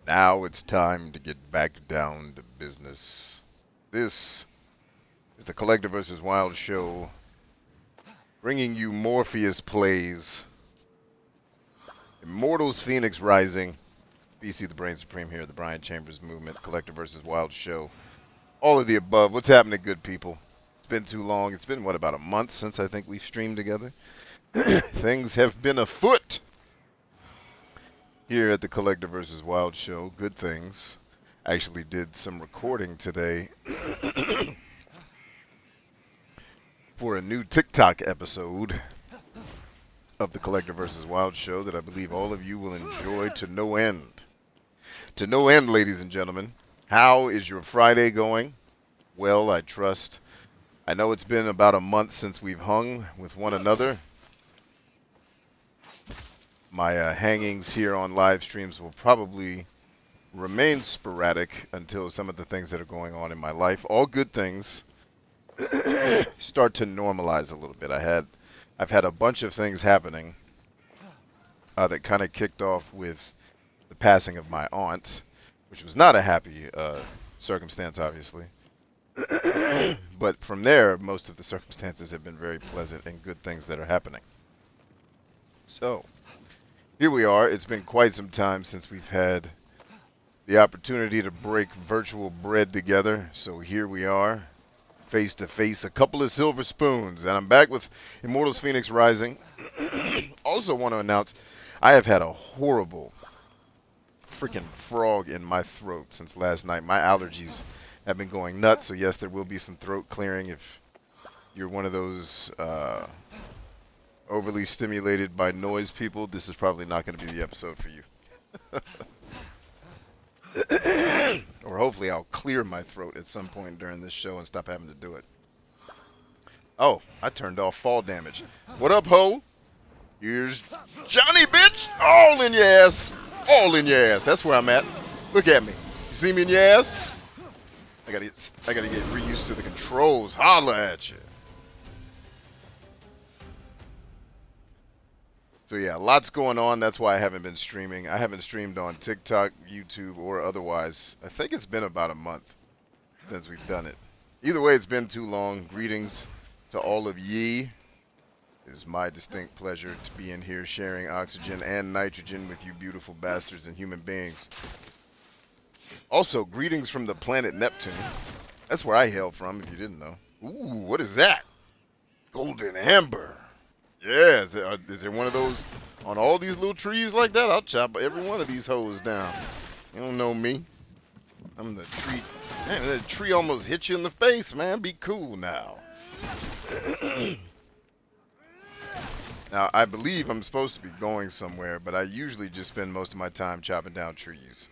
Now it's time to get back down to business. This is the Collector vs. Wild show, bringing you Morpheus plays, Immortals, Fenyx Rising, BC the Brain Supreme here, the Brian Chambers Movement, Collector vs. Wild show. All of the above. What's happening, good people? It's been too long. It's been, what, about a month since I think we've streamed together? Things have been afoot here at the Collector vs. Wild show. Good things. I actually did some recording today for a new TikTok episode of the Collector vs. Wild show that I believe all of you will enjoy to no end. To no end, ladies and gentlemen. How is your Friday going? Well, I trust. I know it's been about a month since we've hung with one another. My hangings here on live streams will probably remain sporadic until some of the things that are going on in my life, all good things, start to normalize a little bit. I've had a bunch of things happening that kind of kicked off with the passing of my aunt, which was not a happy circumstance, obviously. But from there, most of the circumstances have been very pleasant and good things that are happening. So, here we are. It's been quite some time since we've had the opportunity to break virtual bread together. So here we are, face to face, a couple of silver spoons. And I'm back with Immortals Fenyx Rising. Also want to announce, I have had a horrible freaking frog in my throat since last night. My allergies have been going nuts, so yes, there will be some throat clearing if you're one of those overly stimulated by noise people. This is probably not going to be the episode for you. Or hopefully I'll clear my throat at some point during this show and stop having to do it. Oh, I turned off fall damage. What up, ho? Here's Johnny, bitch! All in your ass! All in your ass. That's where I'm at. Look at me. You see me in your ass? I gotta get reused to the controls. Holla at you. So yeah, lots going on. That's why I haven't been streaming. I haven't streamed on TikTok, YouTube, or otherwise. I think it's been about a month since we've done it. Either way, it's been too long. Greetings to all of ye. It is my distinct pleasure to be in here sharing oxygen and nitrogen with you beautiful bastards and human beings. Also, greetings from the planet Neptune. That's where I hail from, if you didn't know. Ooh, what is that? Golden amber. Yeah, is there one of those on all these little trees like that? I'll chop every one of these hoes down. You don't know me. I'm the tree. Man, that tree almost hit you in the face, man. Be cool now. Now, I believe I'm supposed to be going somewhere, but I usually just spend most of my time chopping down trees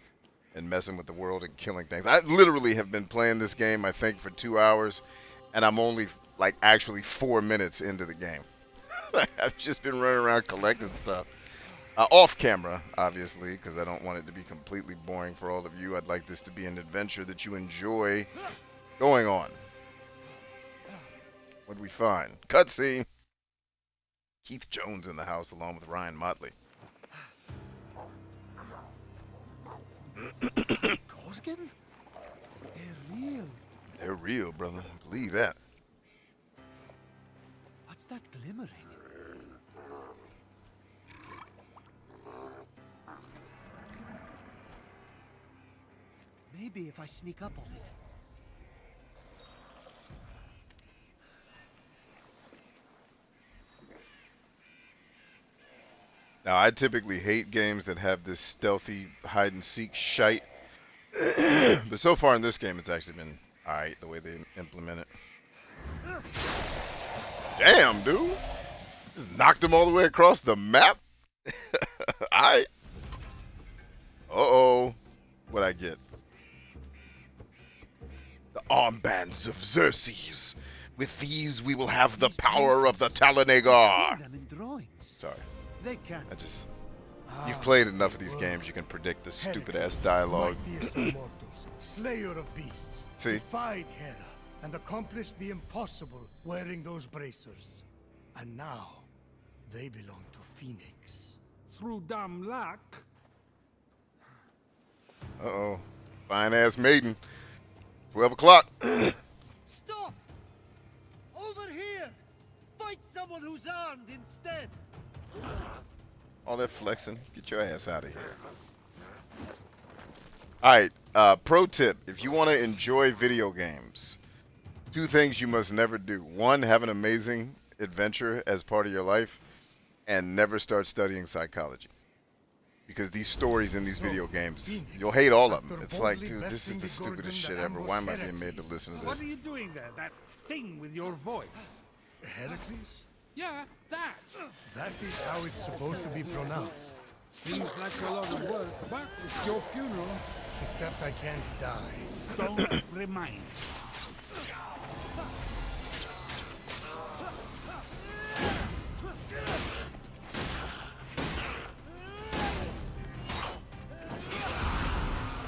and messing with the world and killing things. I literally have been playing this game, I think, for 2 hours, and I'm only, like, actually 4 minutes into the game. I've just been running around collecting stuff. Off camera, obviously, because I don't want it to be completely boring for all of you. I'd like this to be an adventure that you enjoy going on. What'd we find? Cutscene. Keith Jones in the house along with Ryan Motley. Gorgon? They're real. They're real, brother. Believe that. What's that glimmering? Maybe if I sneak up on it. Now, I typically hate games that have this stealthy hide-and-seek shite. But so far in this game, it's actually been alright, the way they implement it. Damn, dude! Just knocked him all the way across the map? Alright. Uh-oh. What'd I get? The armbands of Xerxes. With these, we will have the power of the I've Talanagar. seen them in drawings. Sorry. They can't. You've played enough of these games, you can predict the stupid-ass dialogue. Mightiest Immortals, slayer of beasts, See? defied Hera and accomplished the impossible wearing those bracers. And now, they belong to Fenyx. Through dumb luck. Uh-oh. Fine-ass maiden. 12 o'clock. Stop! Over here! Fight someone who's armed instead! All that flexing. Get your ass out of here. Alright, pro tip. If you want to enjoy video games, two things you must never do. One, have an amazing adventure as part of your life, and never start studying psychology. Because these stories in these video games, you'll hate all of them. It's like, dude, this is the stupidest shit ever. Why am I being made to listen to What this? are you doing there? That thing with your voice? Heracles? Yeah, that. That is how it's supposed to be pronounced. Seems like a lot of work, but it's your funeral. Except I can't die. Don't remind.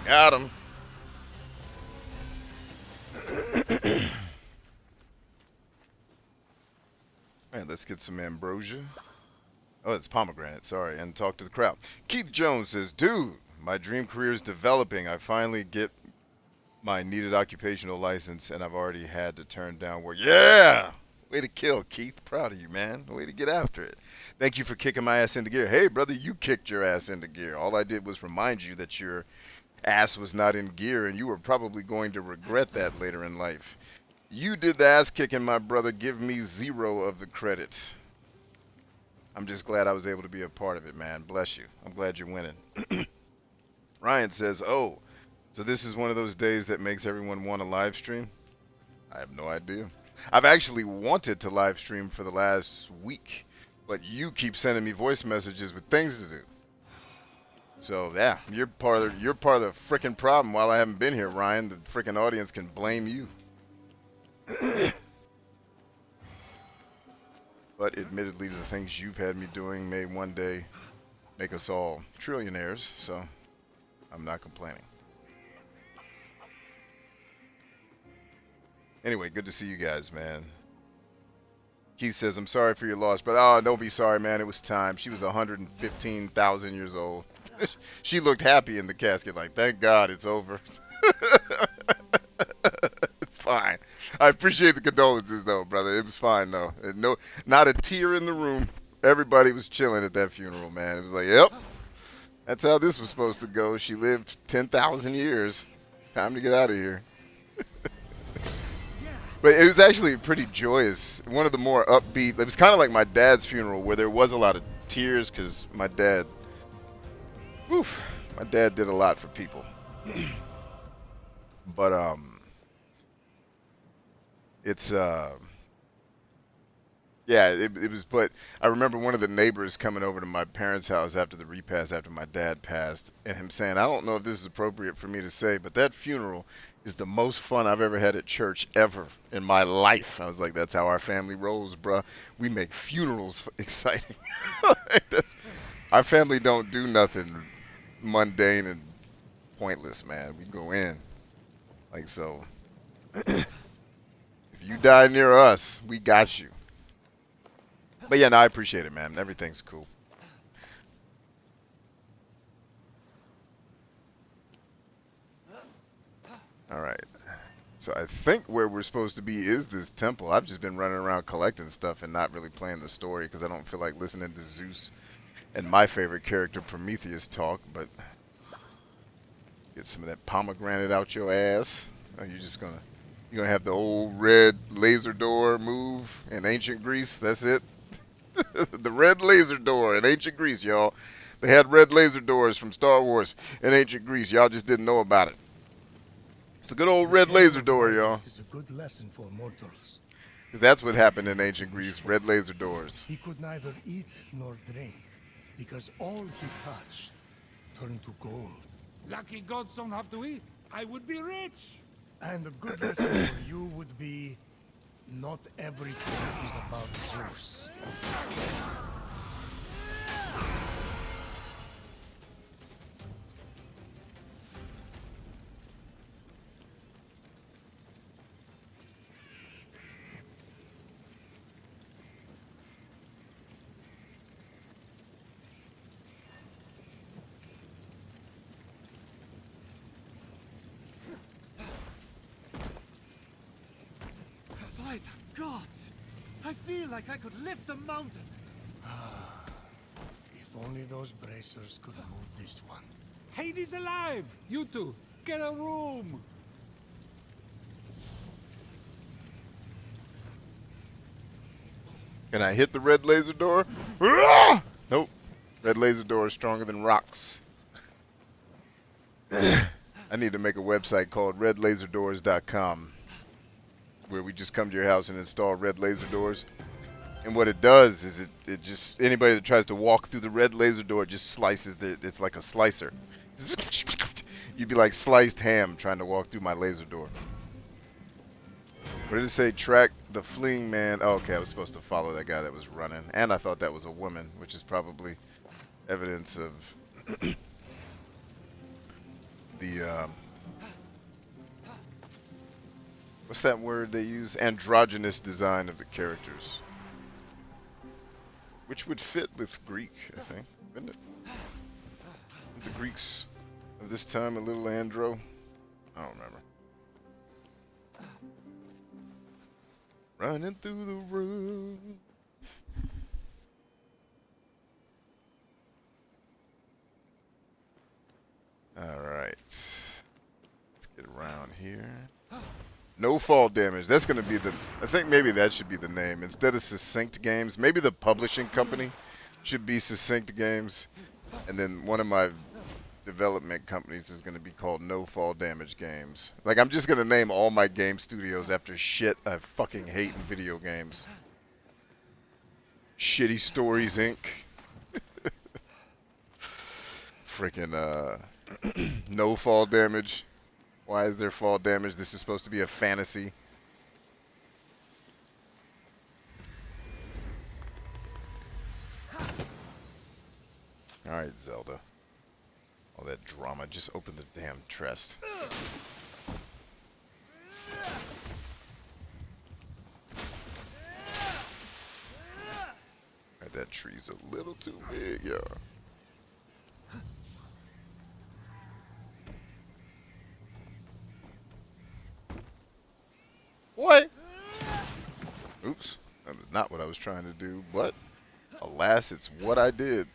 Got him. Alright, let's get some ambrosia. Oh, it's pomegranate, sorry, and talk to the crowd. Keith Jones says, dude, my dream career is developing. I finally get my needed occupational license, and I've already had to turn down work. Yeah! Way to kill, Keith. Proud of you, man. Way to get after it. Thank you for kicking my ass into gear. Hey, brother, you kicked your ass into gear. All I did was remind you that your ass was not in gear, and you were probably going to regret that later in life. You did the ass kicking, my brother. Give me 0 of the credit. I'm just glad I was able to be a part of it, man. Bless you. I'm glad you're winning. Ryan says, oh, so this is one of those days that makes everyone want to live stream? I have no idea. I've actually wanted to live stream for the last week, but you keep sending me voice messages with things to do. So yeah, you're part of the freaking problem. While I haven't been here, Ryan, the freaking audience can blame you. But admittedly, the things you've had me doing may one day make us all trillionaires, so I'm not complaining. Anyway, good to see you guys, man. Keith says, I'm sorry for your loss, but oh, don't be sorry, man. It was time. She was 115,000 years old. She looked happy in the casket, like, thank God it's over. It's fine. I appreciate the condolences, though, brother. It was fine, though. No, not a tear in the room. Everybody was chilling at that funeral, man. It was like, yep, that's how this was supposed to go. She lived 10,000 years. Time to get out of here. But it was actually pretty joyous. One of the more upbeat. It was kind of like my dad's funeral, where there was a lot of tears because my dad. Oof, my dad did a lot for people. But it's yeah, it was. But I remember one of the neighbors coming over to my parents' house after the repast, after my dad passed, and him saying, I don't know if this is appropriate for me to say, but that funeral is the most fun I've ever had at church ever in my life. I was like, that's how our family rolls, bruh. We make funerals exciting. Our family don't do nothing mundane and pointless, man. We go in. Like, so, if you die near us, we got you. But yeah, no, I appreciate it, man. Everything's cool. All right. So I think where we're supposed to be is this temple. I've just been running around collecting stuff and not really playing the story because I don't feel like listening to Zeus and my favorite character, Prometheus, talk. But get some of that pomegranate out your ass. Or you're gonna have the old red laser door move in ancient Greece. That's it. The red laser door in ancient Greece, y'all. They had red laser doors from Star Wars in ancient Greece. Y'all just didn't know about it. It's the good old red laser door, y'all. This is a good lesson for mortals. Because that's what happened in ancient Greece, red laser doors. He could neither eat nor drink, because all he touched turned to gold. Lucky gods don't have to eat. I would be rich. And a good lesson for you would be, not everything is about Zeus. gods! I feel like I could lift a mountain. If only those bracers could move this one. Hades alive! You two, get a room! Can I hit the red laser door? Ah! Nope. Red laser door is stronger than rocks. I need to make a website called redlaserdoors.com where we just come to your house and install red laser doors. And what it does is it just, anybody that tries to walk through the red laser door just slices it's like a slicer. You'd be like sliced ham trying to walk through my laser door. What did it say? Track the fleeing man. Oh, okay, I was supposed to follow that guy that was running. And I thought that was a woman, which is probably evidence of the, what's that word they use? Androgynous design of the characters. Which would fit with Greek, I think, wouldn't it? The Greeks of this time a little andro? I don't remember. Running through the room. Alright. Let's get around here. No fall damage. That's going to be the... I think maybe that should be the name. Instead of Succinct Games, maybe the publishing company should be Succinct Games. And then one of my development companies is going to be called No Fall Damage Games. Like, I'm just going to name all my game studios after shit I fucking hate in video games. Shitty Stories, Inc. Freaking, No Fall Damage. Why is there fall damage? This is supposed to be a fantasy. Alright, Zelda. All that drama. Just open the damn chest. Right, that tree's a little too big, yeah. What? Oops. That is not what I was trying to do, but alas, it's what I did.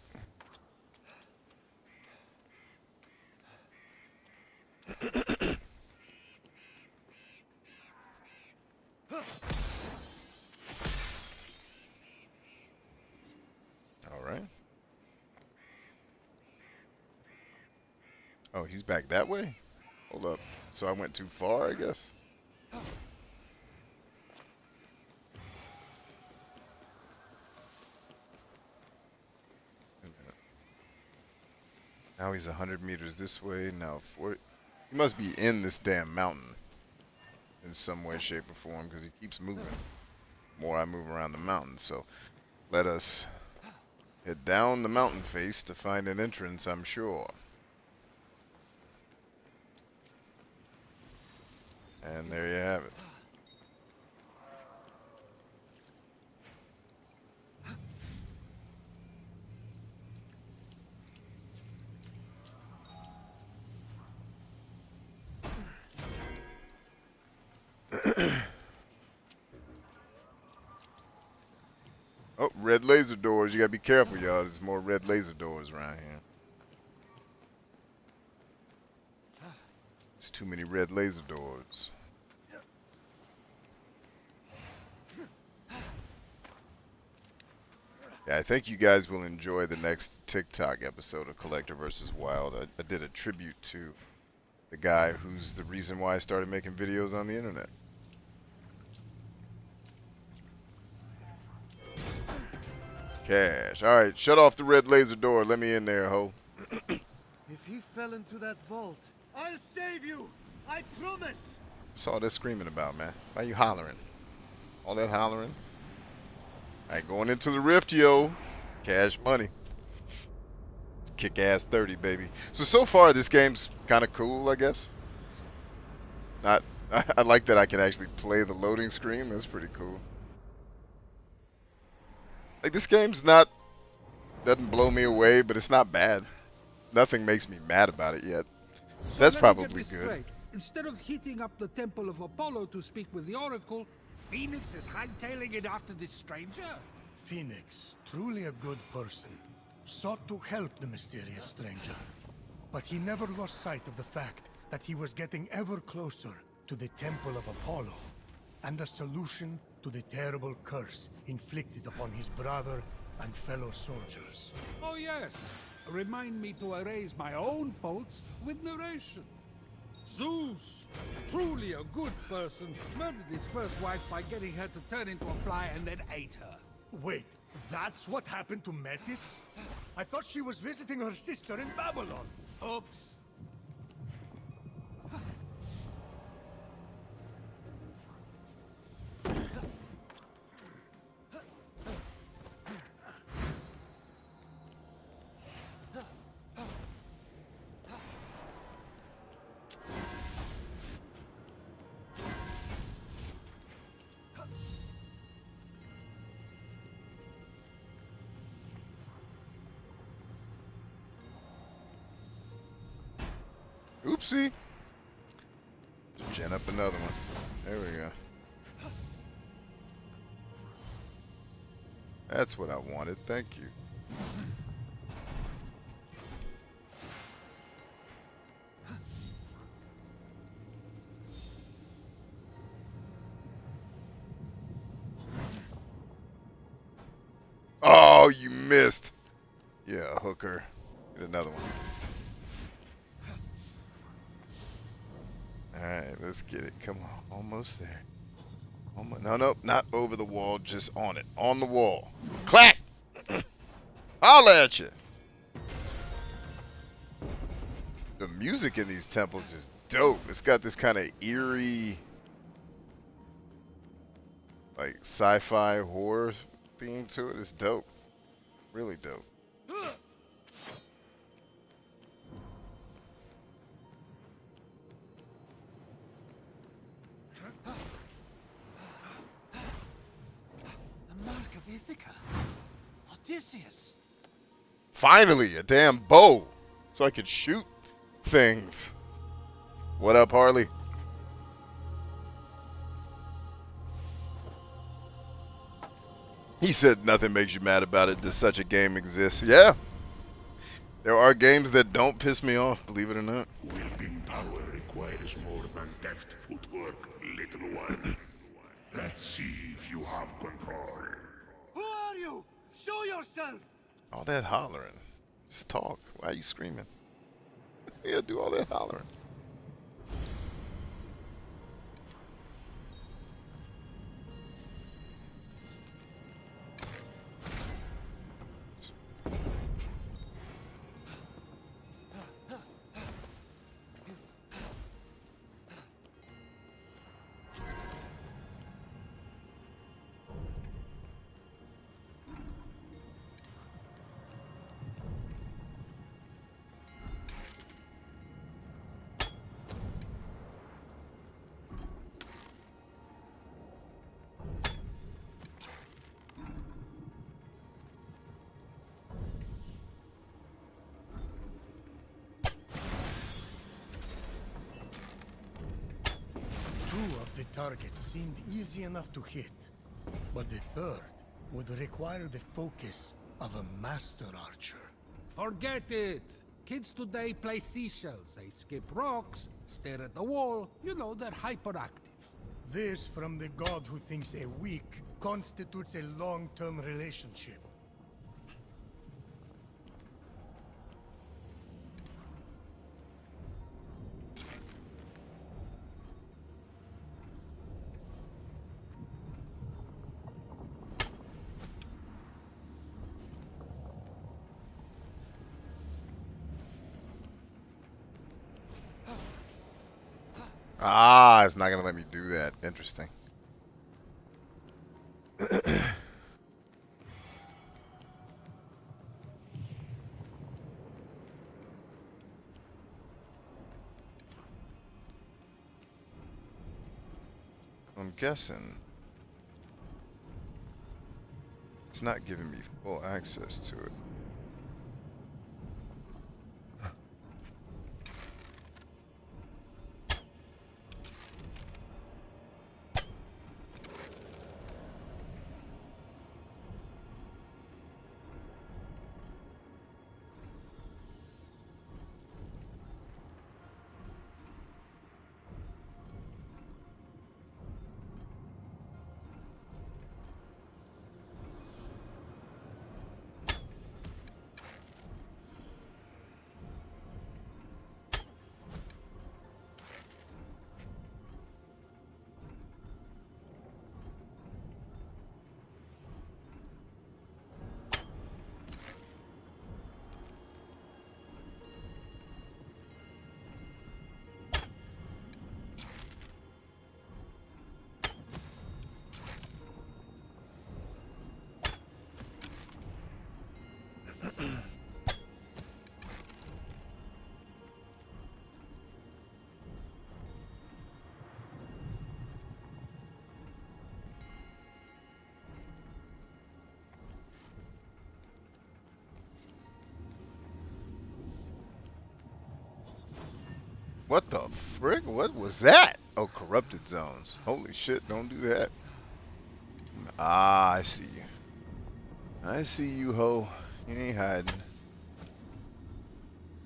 All right. Oh, he's back that way? Hold up. So I went too far, I guess? Now he's 100 meters this way. Now, he must be in this damn mountain in some way, shape, or form because he keeps moving. The more I move around the mountain, so let us head down the mountain face to find an entrance, I'm sure. And there you have it. Oh, red laser doors. You gotta be careful, y'all. There's more red laser doors around here. There's too many red laser doors. Yeah, I think you guys will enjoy the next TikTok episode of Collector vs. Wild. I did a tribute to the guy who's the reason why I started making videos on the internet. Cash. Alright, shut off the red laser door. Let me in there, ho. If he fell into that vault, I'll save you! I promise! What's all that screaming about, man? Why you hollering? All that hollering? Alright, going into the rift, yo. Cash money. It's kick-ass 30, baby. So far, this game's kind of cool, I guess. Not... I like that I can actually play the loading screen. That's pretty cool. Like, this game's not... doesn't blow me away, but it's not bad. Nothing makes me mad about it yet. So That's let me probably get this good. straight. Instead of heating up the temple of Apollo to speak with the Oracle, Fenyx is hightailing it after this stranger? Fenyx, truly a good person, sought to help the mysterious stranger. But he never lost sight of the fact that he was getting ever closer to the Temple of Apollo, and a solution to the terrible curse inflicted upon his brother and fellow soldiers. Oh yes. Remind me to erase my own faults with narration. Zeus, truly a good person, murdered his first wife by getting her to turn into a fly and then ate her. Wait, that's what happened to Metis? I thought she was visiting her sister in Babylon. Oops. Oopsie. Gen up another one. There we go. That's what I wanted. Thank you. Oh, you missed. Yeah, hooker. Get another one. Alright, let's get it. Come on. Almost there. Almost. No, no, not over the wall. Just on it. On the wall. Clack! Holla at you. The music in these temples is dope. It's got this kind of eerie, like sci-fi horror theme to it. It's dope. Really dope. The mark of Ithaca. Odysseus. Finally, a damn bow, so I could shoot things. What up, Harley? He said nothing makes you mad about it. Does such a game exist? Yeah. There are games that don't piss me off, believe it or not. Wielding power requires more than deft footwork, little one. Let's see if you have control. Who are you? Show yourself! All that hollering. Just talk. Why are you screaming? Yeah, do all that hollering. Two of the targets seemed easy enough to hit, but the third would require the focus of a master archer. Forget it. Kids today play seashells. They skip rocks, stare at the wall. You know, they're hyperactive. This from the god who thinks a week constitutes a long-term relationship. Ah, it's not going to let me do that. Interesting. I'm guessing it's not giving me full access to it. What the frick? What was that? Oh, corrupted zones. Holy shit, don't do that. Ah, I see you. I see you, ho. You ain't hiding.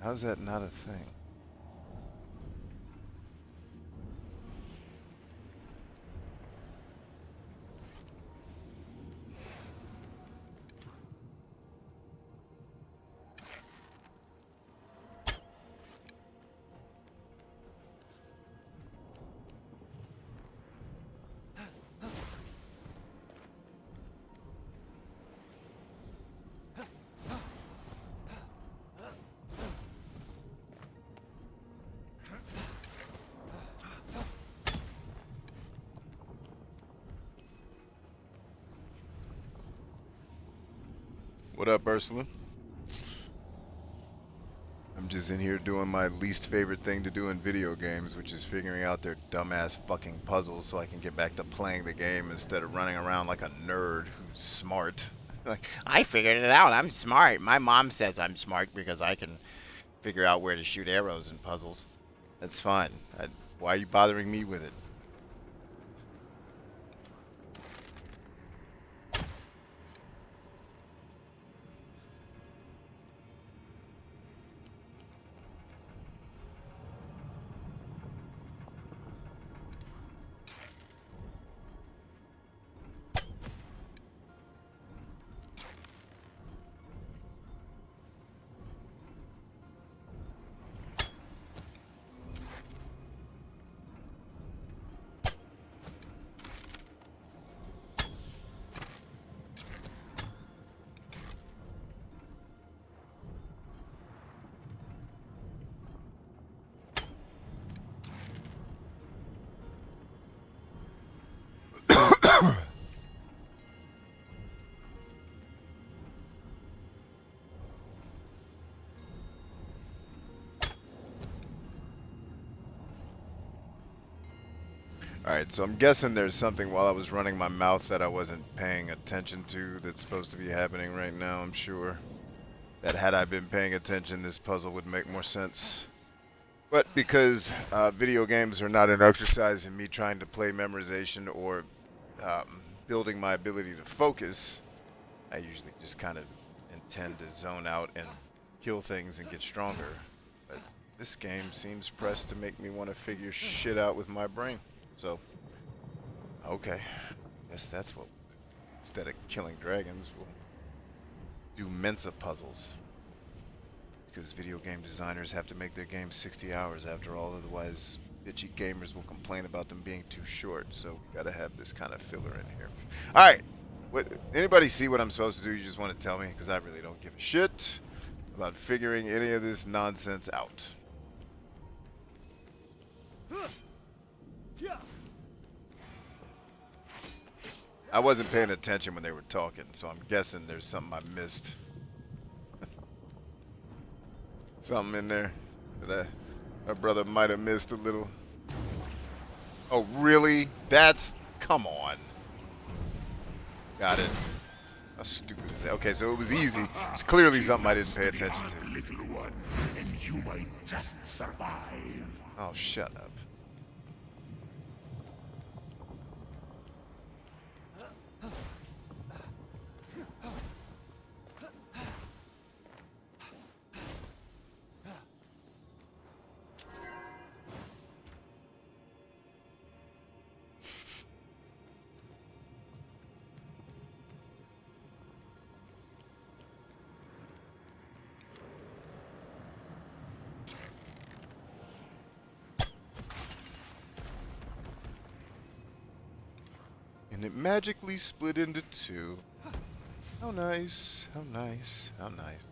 How's that not a thing? What up, Ursula? I'm just in here doing my least favorite thing to do in video games, which is figuring out their dumbass fucking puzzles so I can get back to playing the game instead of running around like a nerd who's smart. Like, I figured it out. I'm smart. My mom says I'm smart because I can figure out where to shoot arrows in puzzles. That's fine. Why are you bothering me with it? Alright, so I'm guessing there's something while I was running my mouth that I wasn't paying attention to that's supposed to be happening right now, I'm sure. That had I been paying attention, this puzzle would make more sense. But because video games are not an exercise in me trying to play memorization or building my ability to focus, I usually just kind of intend to zone out and kill things and get stronger. But this game seems pressed to make me want to figure shit out with my brain. So, okay, guess that's what, instead of killing dragons, we'll do Mensa puzzles. Because video game designers have to make their games 60 hours after all, otherwise bitchy gamers will complain about them being too short, so we gotta have this kind of filler in here. Alright, anybody see what I'm supposed to do? You just want to tell me? Because I really don't give a shit about figuring any of this nonsense out. I wasn't paying attention when they were talking, so I'm guessing there's something I missed. Something in there that my brother might have missed a little. Oh, really? Come on. Got it. How stupid is that? Okay, so it was easy. It's clearly something I didn't pay attention to. Little one, and you might just survive. Oh, shut up. And it magically split into two. How nice, how nice, how nice.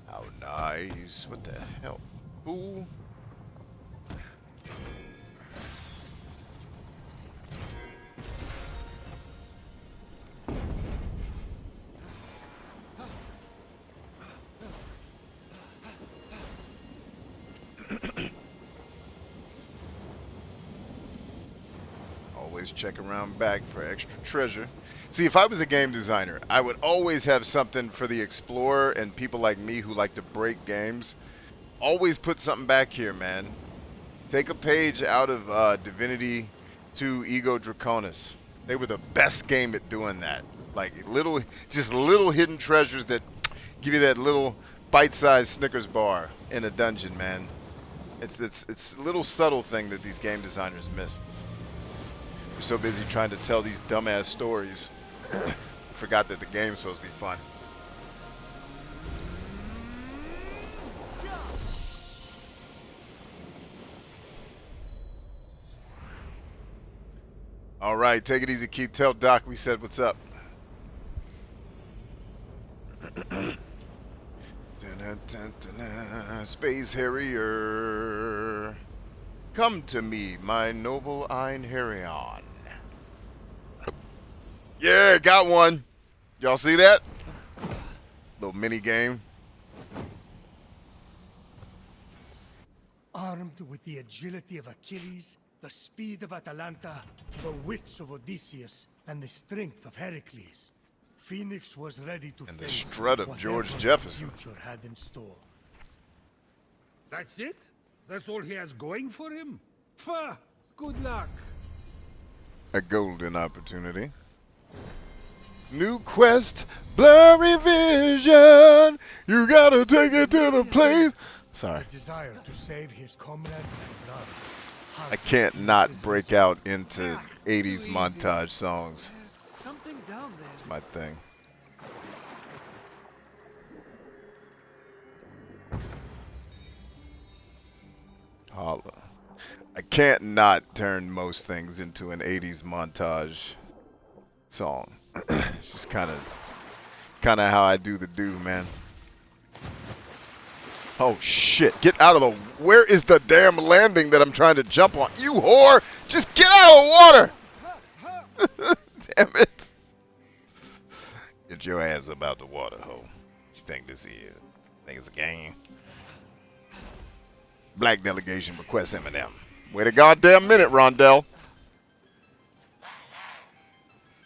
How nice. What the hell? Ooh. Always check around back for extra treasure. See, if I was a game designer, I would always have something for the explorer and people like me who like to break games. Always put something back here, man. Take a page out of Divinity 2 Ego Draconis. They were the best game at doing that. Like just little hidden treasures that give you that little bite-sized Snickers bar in a dungeon, man. It's a little subtle thing that these game designers miss. We're so busy trying to tell these dumbass stories, forgot that the game's supposed to be fun. All right, take it easy, Keith. Tell Doc we said what's up. Space Harrier, come to me, my noble Einherjar. Yeah, got one. Y'all see that? Little mini game. Armed with the agility of Achilles, the speed of Atalanta, the wits of Odysseus, and the strength of Heracles, Fenyx was ready to And the face strut of George whatever Jefferson. the future had in store. That's it? That's all he has going for him? Pfah! Good luck. A golden opportunity. New quest, blurry vision. You gotta take it to the place. Sorry, The desire to save his comrades and brother. I can't not break out into 80s montage songs. There's something down there. It's my thing. Holla. I can't not turn most things into an 80s montage song. It's just kind of how I do the do, man. Oh shit, get out of the... Where is the damn landing that I'm trying to jump on? You whore! Just get out of the water! Damn it. Get your ass up out the water, ho. You think this is... Think it's a game? Black delegation requests Eminem. Wait a goddamn minute, Rondell.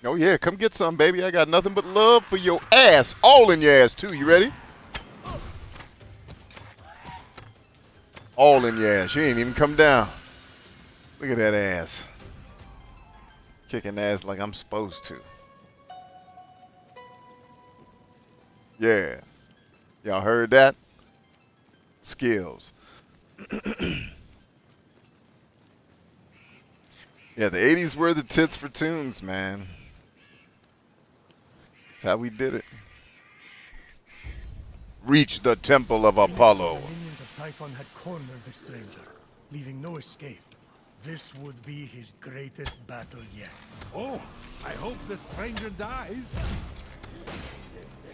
Oh yeah, come get some, baby. I got nothing but love for your ass. All in your ass, too. You ready? All in your ass. She ain't even come down. Look at that ass. Kicking ass like I'm supposed to. Yeah. Y'all heard that? Skills. Yeah, the 80s were the tits for tunes, man. That's how we did it. Reach the Temple of Apollo. The minions of Typhon had cornered the stranger, leaving no escape. This would be his greatest battle yet. Oh, I hope the stranger dies.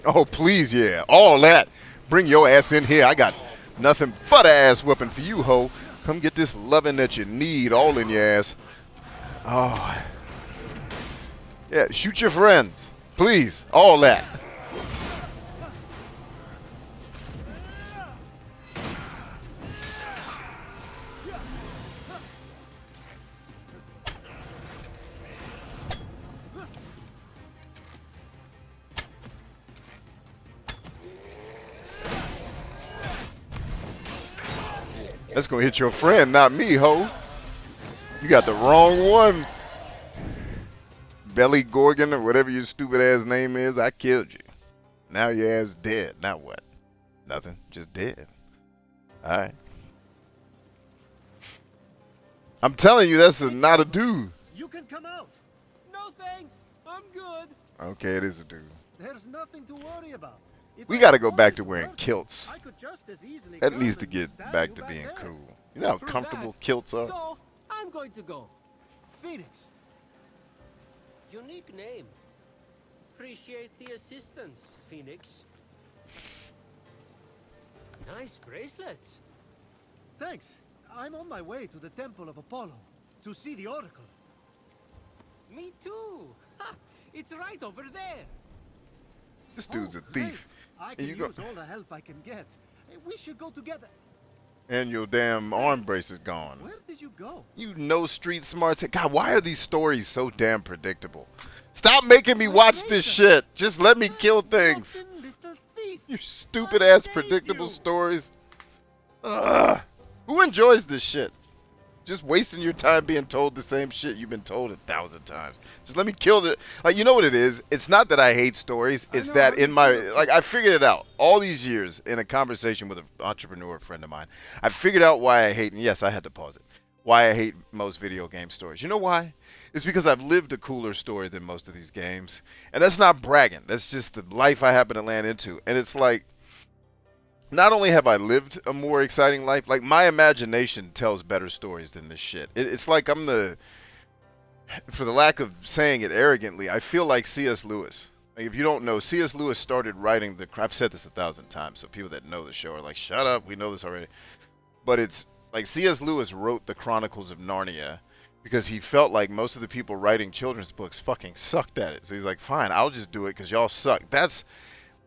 Oh, please, yeah. All that. Bring your ass in here. I got nothing but an ass whooping for you, ho. Come get this loving that you need all in your ass. Oh. Yeah, shoot your friends. Please. All that. That's gonna hit your friend, not me, ho. You got the wrong one. Belly Gorgon or whatever your stupid ass name is, I killed you. Now your ass dead. Now what? Nothing. Just dead. Alright. I'm telling you, that's not a dude. You can come out. No thanks. I'm good. Okay, it is a dude. There's nothing to worry about. If We I gotta go back to wanted wearing hurt you, kilts. I could just as easily That come needs to and get stab back you to being there. cool. You know how True comfortable that. kilts are? So, I'm going to go. Fenyx, Unique name. Appreciate the assistance, Fenyx. Nice bracelets. thanks. I'm on my way to the Temple of Apollo to see the Oracle. Me too. Ha! It's right over there. This dude's a Great. thief. I And can you go- use all the help I can get. We should go together. And your damn arm brace is gone. Where did you go? You know street smarts. God, why are these stories so damn predictable? Stop making me watch this shit. Just let me kill things. Rotten little thief. You stupid ass saved predictable you. stories. Ugh. Who enjoys this shit? just wasting your time being told the same shit you've been told 1,000 times. Just let me kill it. Like, you know what it is? It's not that I hate stories. It's that in my, like, I figured it out all these years in a conversation with an entrepreneur friend of mine. I figured out why I hate, and yes, I had to pause it, why I hate most video game stories. You know why? It's because I've lived a cooler story than most of these games. And that's not bragging. That's just the life I happen to land into. And it's like, not only have I lived a more exciting life, like my imagination tells better stories than this shit. It's like I'm the, for the lack of saying it arrogantly, I feel like C.S. Lewis. Like, if you don't know, C.S. Lewis started writing the, I've said this 1,000 times, so people that know the show are like, shut up, we know this already. But it's like C.S. Lewis wrote the Chronicles of Narnia because he felt like most of the people writing children's books fucking sucked at it. So he's like, fine, I'll just do it because y'all suck. That's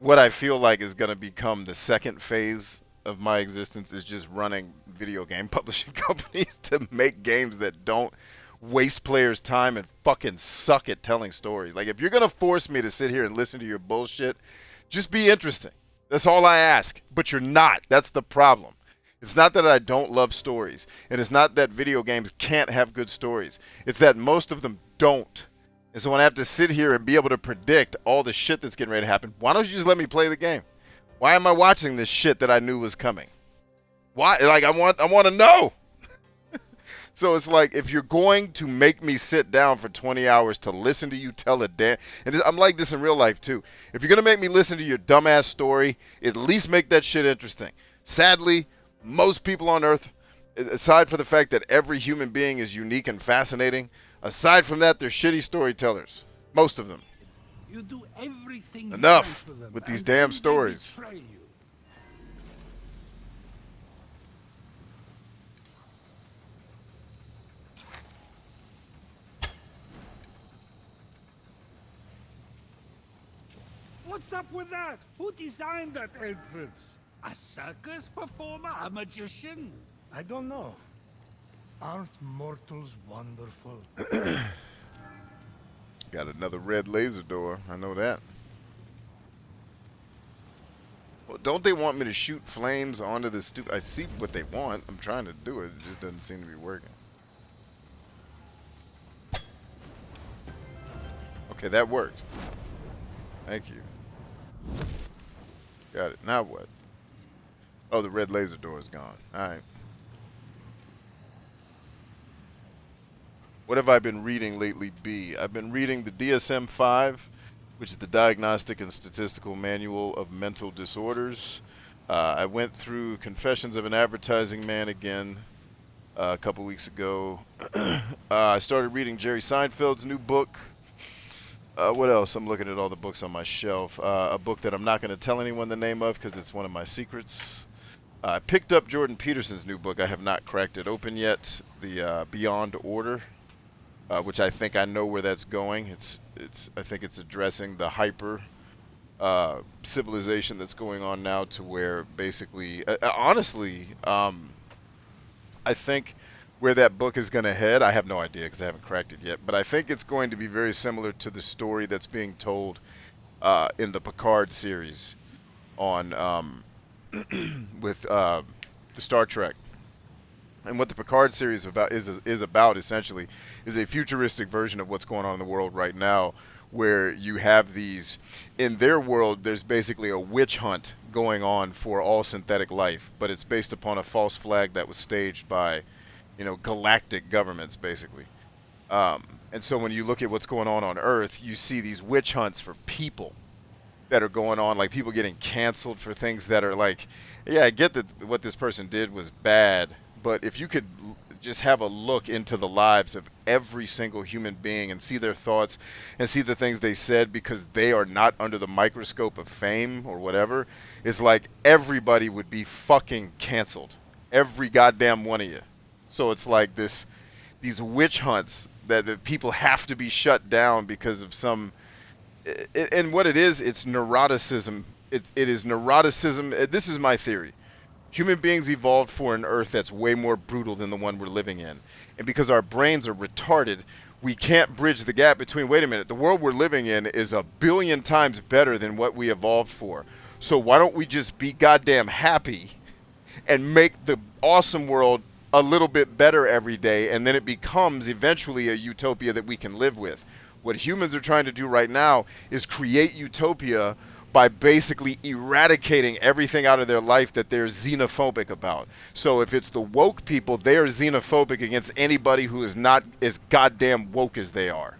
what I feel like is going to become the second phase of my existence, is just running video game publishing companies to make games that don't waste players' time and fucking suck at telling stories. Like, if you're going to force me to sit here and listen to your bullshit, just be interesting. That's all I ask. But you're not. That's the problem. It's not that I don't love stories, and it's not that video games can't have good stories. It's that most of them don't. And so when I have to sit here and be able to predict all the shit that's getting ready to happen, why don't you just let me play the game? Why am I watching this shit that I knew was coming? Why? Like, I want to know. So it's like, if you're going to make me sit down for 20 hours to listen to you tell a damn, and I'm like this in real life too. If you're going to make me listen to your dumbass story, at least make that shit interesting. Sadly, most people on Earth, aside from the fact that every human being is unique and fascinating, aside from that, they're shitty storytellers. Most of them. You do everything you Enough can for them, with these and damn then they stories. betray you. What's up with that? Who designed that entrance? A circus performer? A magician? I don't know. Aren't mortals wonderful? Got another red laser door. I know that. Well, don't they want me to shoot flames onto the stupid... I see what they want. I'm trying to do it. It just doesn't seem to be working. Okay, that worked. Thank you. Got it. Now what? Oh, the red laser door is gone. Alright. What have I been reading lately, B? I've been reading the DSM-5, which is the Diagnostic and Statistical Manual of Mental Disorders. I went through Confessions of an Advertising Man again a couple weeks ago. I started reading Jerry Seinfeld's new book. What else? I'm looking at all the books on my shelf. A book that I'm not going to tell anyone the name of because it's one of my secrets. I picked up Jordan Peterson's new book. I have not cracked it open yet. The Beyond Order, which I think I know where that's going. I think it's addressing the hyper civilization that's going on now, to where basically, honestly, I think where that book is going to head, I have no idea because I haven't cracked it yet, but I think it's going to be very similar to the story that's being told in the Picard series on with the Star Trek. And what the Picard series is about essentially is a futuristic version of what's going on in the world right now, where you have these, in their world, there's basically a witch hunt going on for all synthetic life, but it's based upon a false flag that was staged by, galactic governments, basically. And so when you look at what's going on Earth, you see these witch hunts for people that are going on, like people getting canceled for things that are like, yeah, I get that what this person did was bad, but if you could just have a look into the lives of every single human being and see their thoughts and see the things they said because they are not under the microscope of fame or whatever, it's like everybody would be fucking canceled. Every goddamn one of you. So it's like these witch hunts that people have to be shut down because of some, and what it is, it's neuroticism. It is neuroticism. This is my theory. Human beings evolved for an Earth that's way more brutal than the one we're living in. And because our brains are retarded, we can't bridge the gap between, wait a minute, the world we're living in is 1 billion times better than what we evolved for. So why don't we just be goddamn happy and make the awesome world a little bit better every day, and then it becomes eventually a utopia that we can live with. What humans are trying to do right now is create utopia by basically eradicating everything out of their life that they're xenophobic about. So if it's the woke people, they are xenophobic against anybody who is not as goddamn woke as they are.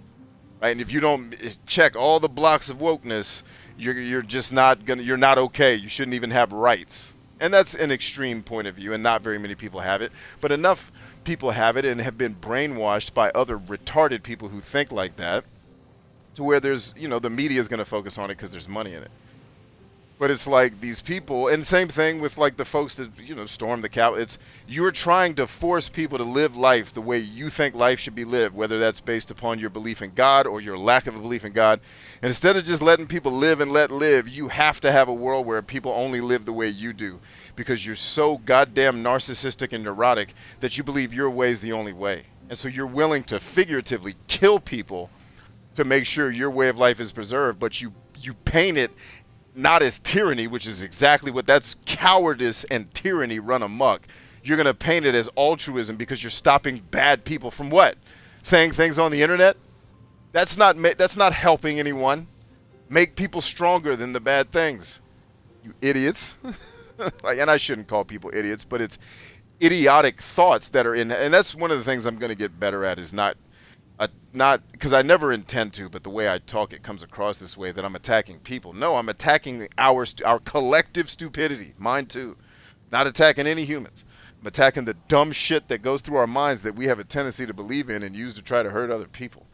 Right? And if you don't check all the blocks of wokeness, you're just not gonna, you're not okay. You shouldn't even have rights. And that's an extreme point of view, and not very many people have it. But enough people have it and have been brainwashed by other retarded people who think like that, to where there's, the media is going to focus on it because there's money in it. But it's like these people, and same thing with like the folks that, storm the Capitol. It's, you're trying to force people to live life the way you think life should be lived, whether that's based upon your belief in God or your lack of a belief in God. And instead of just letting people live and let live, you have to have a world where people only live the way you do, because you're so goddamn narcissistic and neurotic that you believe your way is the only way. And so you're willing to figuratively kill people to make sure your way of life is preserved, but you paint it not as tyranny, which is exactly what, that's cowardice and tyranny run amok. You're going to paint it as altruism because you're stopping bad people from what? Saying things on the internet? That's not helping anyone. Make people stronger than the bad things. You idiots. And I shouldn't call people idiots, but it's idiotic thoughts that are in, and that's one of the things I'm going to get better at, is not because I never intend to, but the way I talk, it comes across this way, that I'm attacking people. No, I'm attacking our collective stupidity, mine too. Not attacking any humans. I'm attacking the dumb shit that goes through our minds that we have a tendency to believe in and use to try to hurt other people.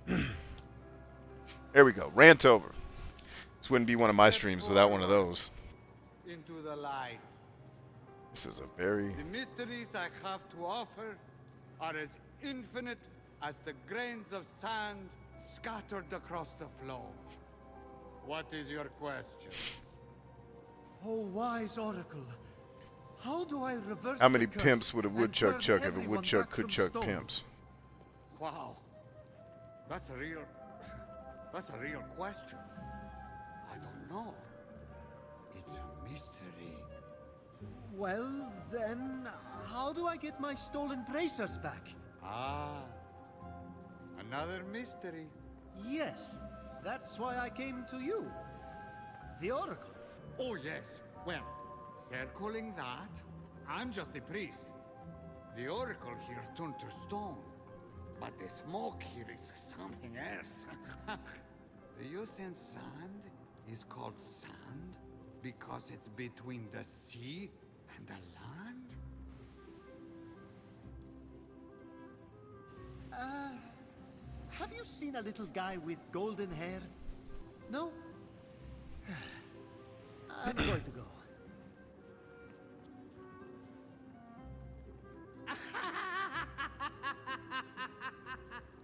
There we go. Rant over. This wouldn't be one of my streams without one of those. Into the light. This is a very... The mysteries I have to offer are as infinite as the grains of sand scattered across the floor. What is your question? Oh, wise oracle. How do I reverse How many the curse pimps would a and woodchuck turn chuck if a everyone woodchuck back could from chuck stone? pimps? Wow. That's a real question. I don't know. It's a mystery. Well, then, how do I get my stolen bracers back? Ah. Another mystery. Yes, that's why I came to you. The oracle. Oh, yes. Well, circling that, I'm just a priest. The oracle here turned to stone. But the smoke here is something else. Do you think sand is called sand because it's between the sea and the land? Have you seen a little guy with golden hair? No? I'm going to go.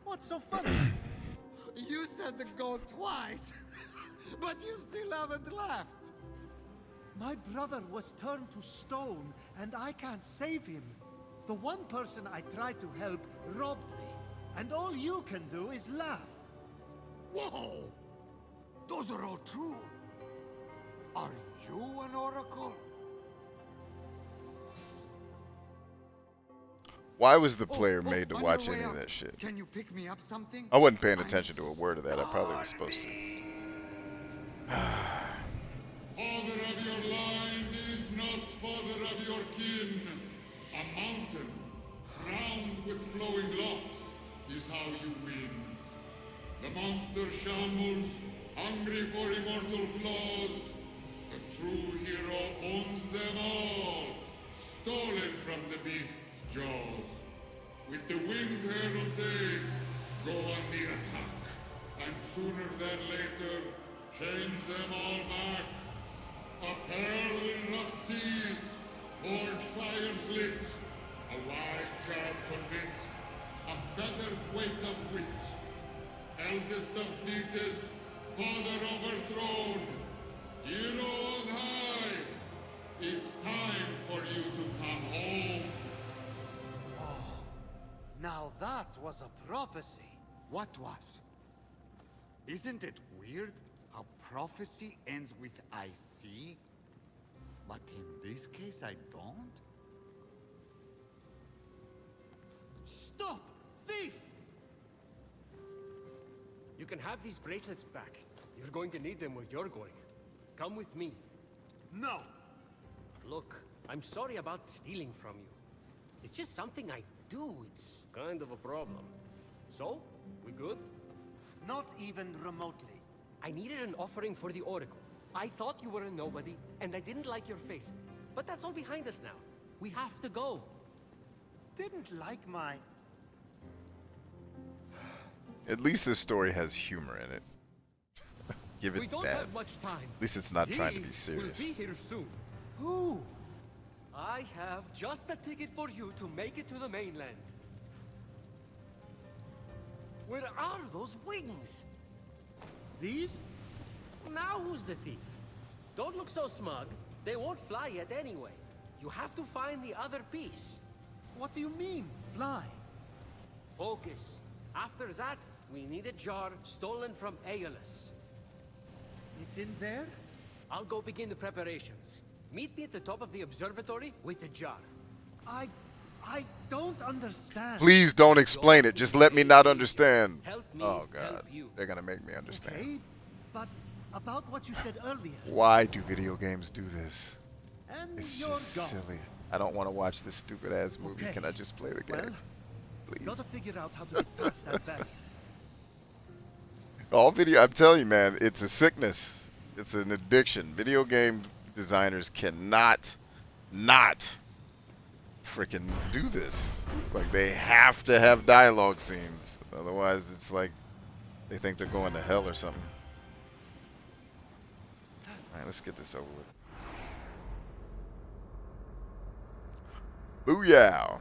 What's so funny? You said the go twice, but you still haven't left. My brother was turned to stone, and I can't save him. The one person I tried to help robbed me, and all you can do is laugh. Whoa! Those are all true. Are you an oracle? Why was the player Oh, made to on watch your way any of out, that shit? Can you pick me up something? I wasn't paying attention to a word of that. I probably was supposed to. Father of your line is not father of your kin. A mountain, crowned with flowing locks, is how you win. The monster shambles, hungry for immortal flaws. The true hero owns them all, stolen from the beast's jaws. With the wind herald's aid, go on the attack, and sooner than later, change them all back. A pearl in rough seas, forge fires lit, a wise child convinced, a feather's weight of wit. Eldest of Thetis, father overthrown, hero on high, it's time for you to come home. Now that was a prophecy. What was? Isn't it weird how prophecy ends with I see? But in this case I don't? Stop! Thief! You can have these bracelets back. You're going to need them where you're going. Come with me. No! Look, I'm sorry about stealing from you. It's just something I do. It's kind of a problem. So, we good? Not even remotely. I needed an offering for the Oracle. I thought you were a nobody, and I didn't like your face. But that's all behind us now. We have to go. Didn't like my... At least this story has humor in it. Give We it don't that. have much time. At least it's not trying to be He serious. will be here soon. Who? I have just a ticket for you to make it to the mainland. Where are those wings? These? Now who's the thief? Don't look so smug. They won't fly yet anyway. You have to find the other piece. What do you mean, fly? Focus. After that, we need a jar stolen from Aeolus. It's in there? I'll go begin the preparations. Meet me at the top of the observatory with the jar. I don't understand. Please don't explain it. Just let me not understand. Help me Oh God, help you. they're gonna make me understand. Okay, but about what you said earlier. Why do video games do this? And It's you're just gone. silly. I don't want to watch this stupid ass movie. Okay. Can I just play the game? Well, Please. gotta figure out how to get past that barrier. All video, I'm telling you, man, it's a sickness. It's an addiction. Video game designers cannot not freaking do this. Like, they have to have dialogue scenes. Otherwise, it's like they think they're going to hell or something. All right, let's get this over with. Booyah!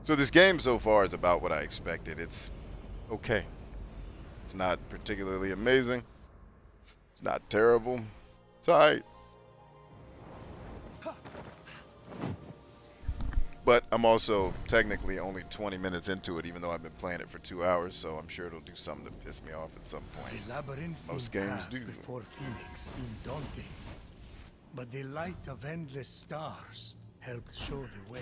So this game so far is about what I expected. It's okay. It's not particularly amazing. It's not terrible. It's alright. But I'm also technically only 20 minutes into it, even though I've been playing it for 2 hours, so I'm sure it'll do something to piss me off at some point. The labyrinthine Most games path do. before Fenyx seemed daunting, but the light of endless stars helped show the way.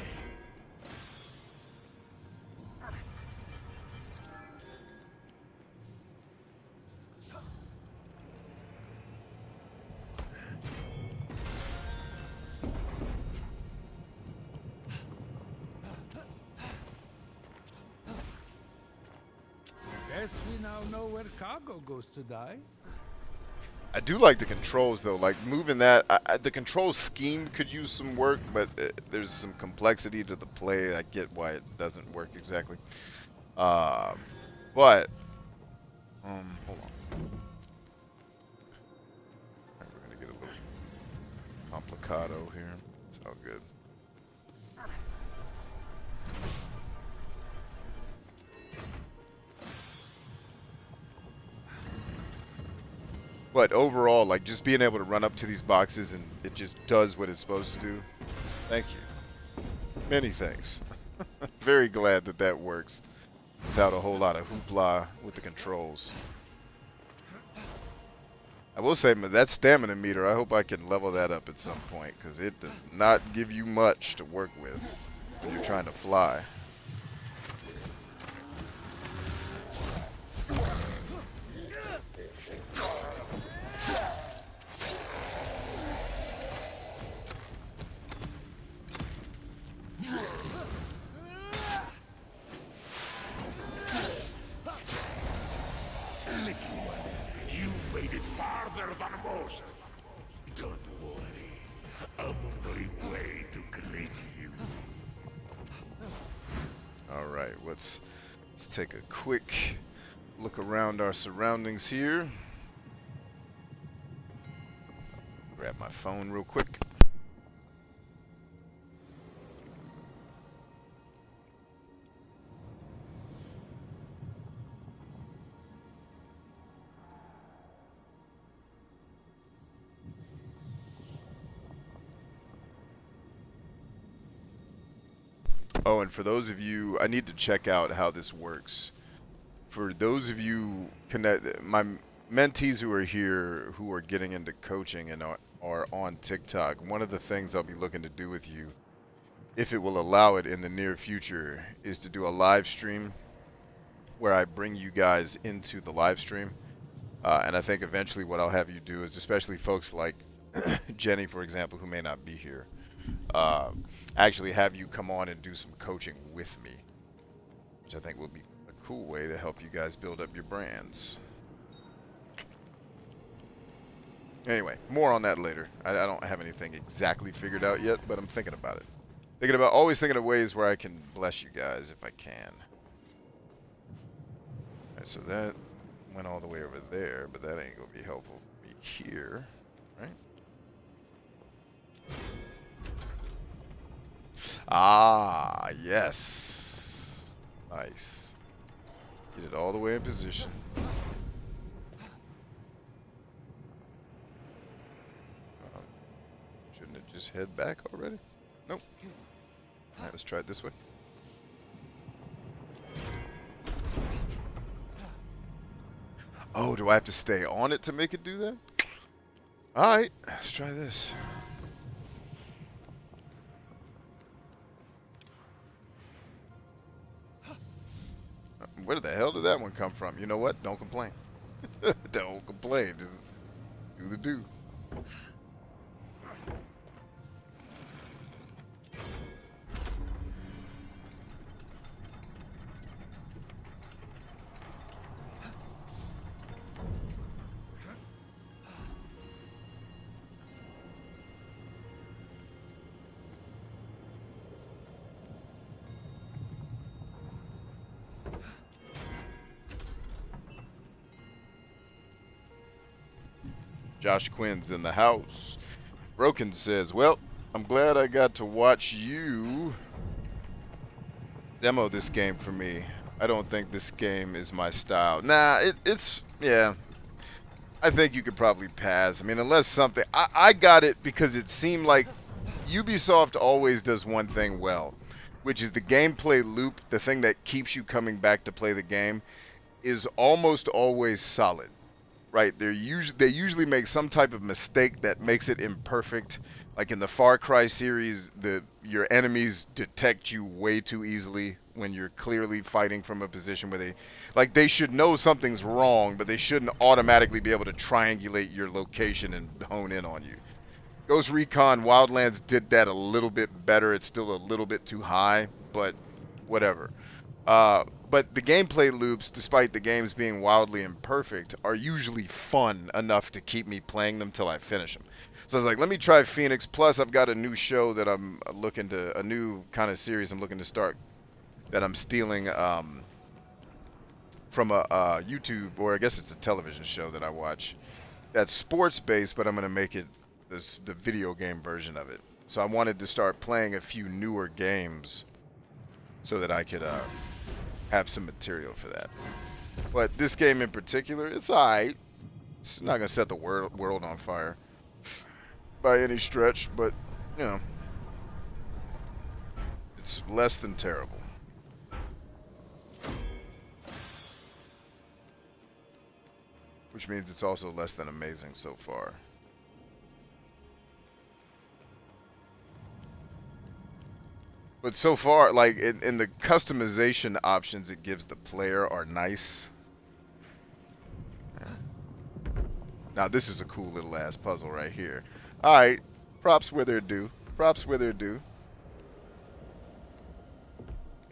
Guess we now know where cargo goes to die. I do like the controls, though. Like, moving that, the control scheme could use some work, but there's some complexity to the play. I get why it doesn't work exactly. But, hold on. Alright, we're gonna get a little complicado here. It's all good. But overall, like, just being able to run up to these boxes and it just does what it's supposed to do. Thank you. Many thanks. Very glad that that works without a whole lot of hoopla with the controls. I will say, that stamina meter, I hope I can level that up at some point, because it does not give you much to work with when you're trying to fly. You made it farther than most. Don't worry. I'm on my way to greet you. Alright, let's take a quick look around our surroundings here. Grab my phone real quick. Oh, and for those of you, I need to check out how this works. For those of you my mentees who are here, who are getting into coaching and are on TikTok, one of the things I'll be looking to do with you if it will allow it in the near future, is to do a live stream where I bring you guys into the live stream. And I think eventually what I'll have you do is, especially folks like Jenny, for example, who may not be here, actually have you come on and do some coaching with me, which I think will be a cool way to help you guys build up your brands. Anyway, more on that later. I don't have anything exactly figured out yet, but I'm thinking about it. Always thinking of ways where I can bless you guys if I can. Alright, so that went all the way over there, but that ain't gonna be helpful for me here, right? Ah, yes. Nice. Get it all the way in position. Shouldn't it just head back already? Nope. Alright, let's try it this way. Oh, do I have to stay on it to make it do that? Alright, let's try this. Where the hell did that one come from? You know what? Don't complain. Don't complain. Just do the do. Josh Quinn's in the house. Broken says, well, I'm glad I got to watch you demo this game for me. I don't think this game is my style. Nah, it's, yeah. I think you could probably pass. I mean, unless something... I got it because it seemed like Ubisoft always does one thing well, which is the gameplay loop, the thing that keeps you coming back to play the game, is almost always solid. Right, they usually make some type of mistake that makes it imperfect. Like in the Far Cry series, your enemies detect you way too easily when you're clearly fighting from a position where they should know something's wrong, but they shouldn't automatically be able to triangulate your location and hone in on you. Ghost Recon Wildlands did that a little bit better. It's still a little bit too high, but whatever. But the gameplay loops, despite the games being wildly imperfect, are usually fun enough to keep me playing them till I finish them. So I was like, let me try Fenyx. Plus, I've got a new show that I'm looking to, a new kind of series I'm looking to start that I'm stealing from a YouTube, or I guess it's a television show that I watch. That's sports-based, but I'm going to make it the video game version of it. So I wanted to start playing a few newer games so that I could... have some material for that. But this game in particular, it's alright. It's not going to set the world on fire by any stretch, but, you know, it's less than terrible. Which means it's also less than amazing so far. But so far, like, in the customization options it gives the player are nice. Now, this is a cool little ass puzzle right here. Alright, props where they're due. Props where they're due.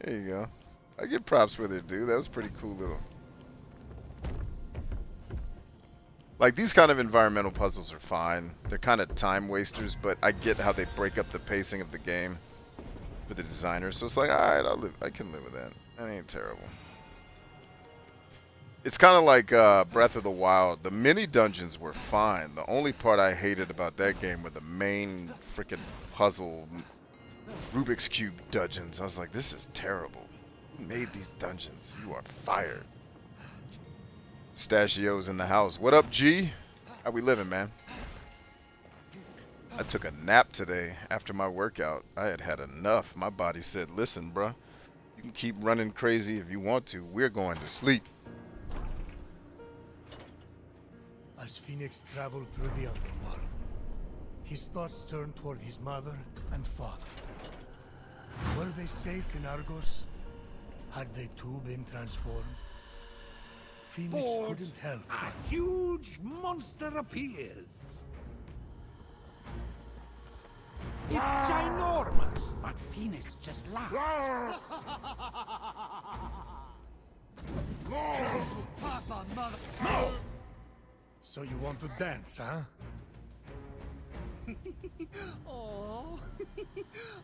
There you go. I give props where they're due. That was pretty cool little... Like, these kind of environmental puzzles are fine. They're kind of time wasters, but I get how they break up the pacing of the game for the designers. So it's like, alright, I can live with that. That ain't terrible. It's kind of like Breath of the Wild. The mini dungeons were fine. The only part I hated about that game were the main freaking puzzle Rubik's Cube dungeons. I was like, this is terrible. Who made these dungeons? You are fired. Stachio's in the house. What up, G? How we living, man? I took a nap today after my workout. I had had enough. My body said, listen, bruh, you can keep running crazy if you want to. We're going to sleep. As Fenyx traveled through the underworld, his thoughts turned toward his mother and father. they safe in Argos? Had they too been transformed? Phoenix But couldn't help. a huge monster appears. It's ginormous, but Phoenix just laughed. Papa, mother. So you want to dance, huh? Oh,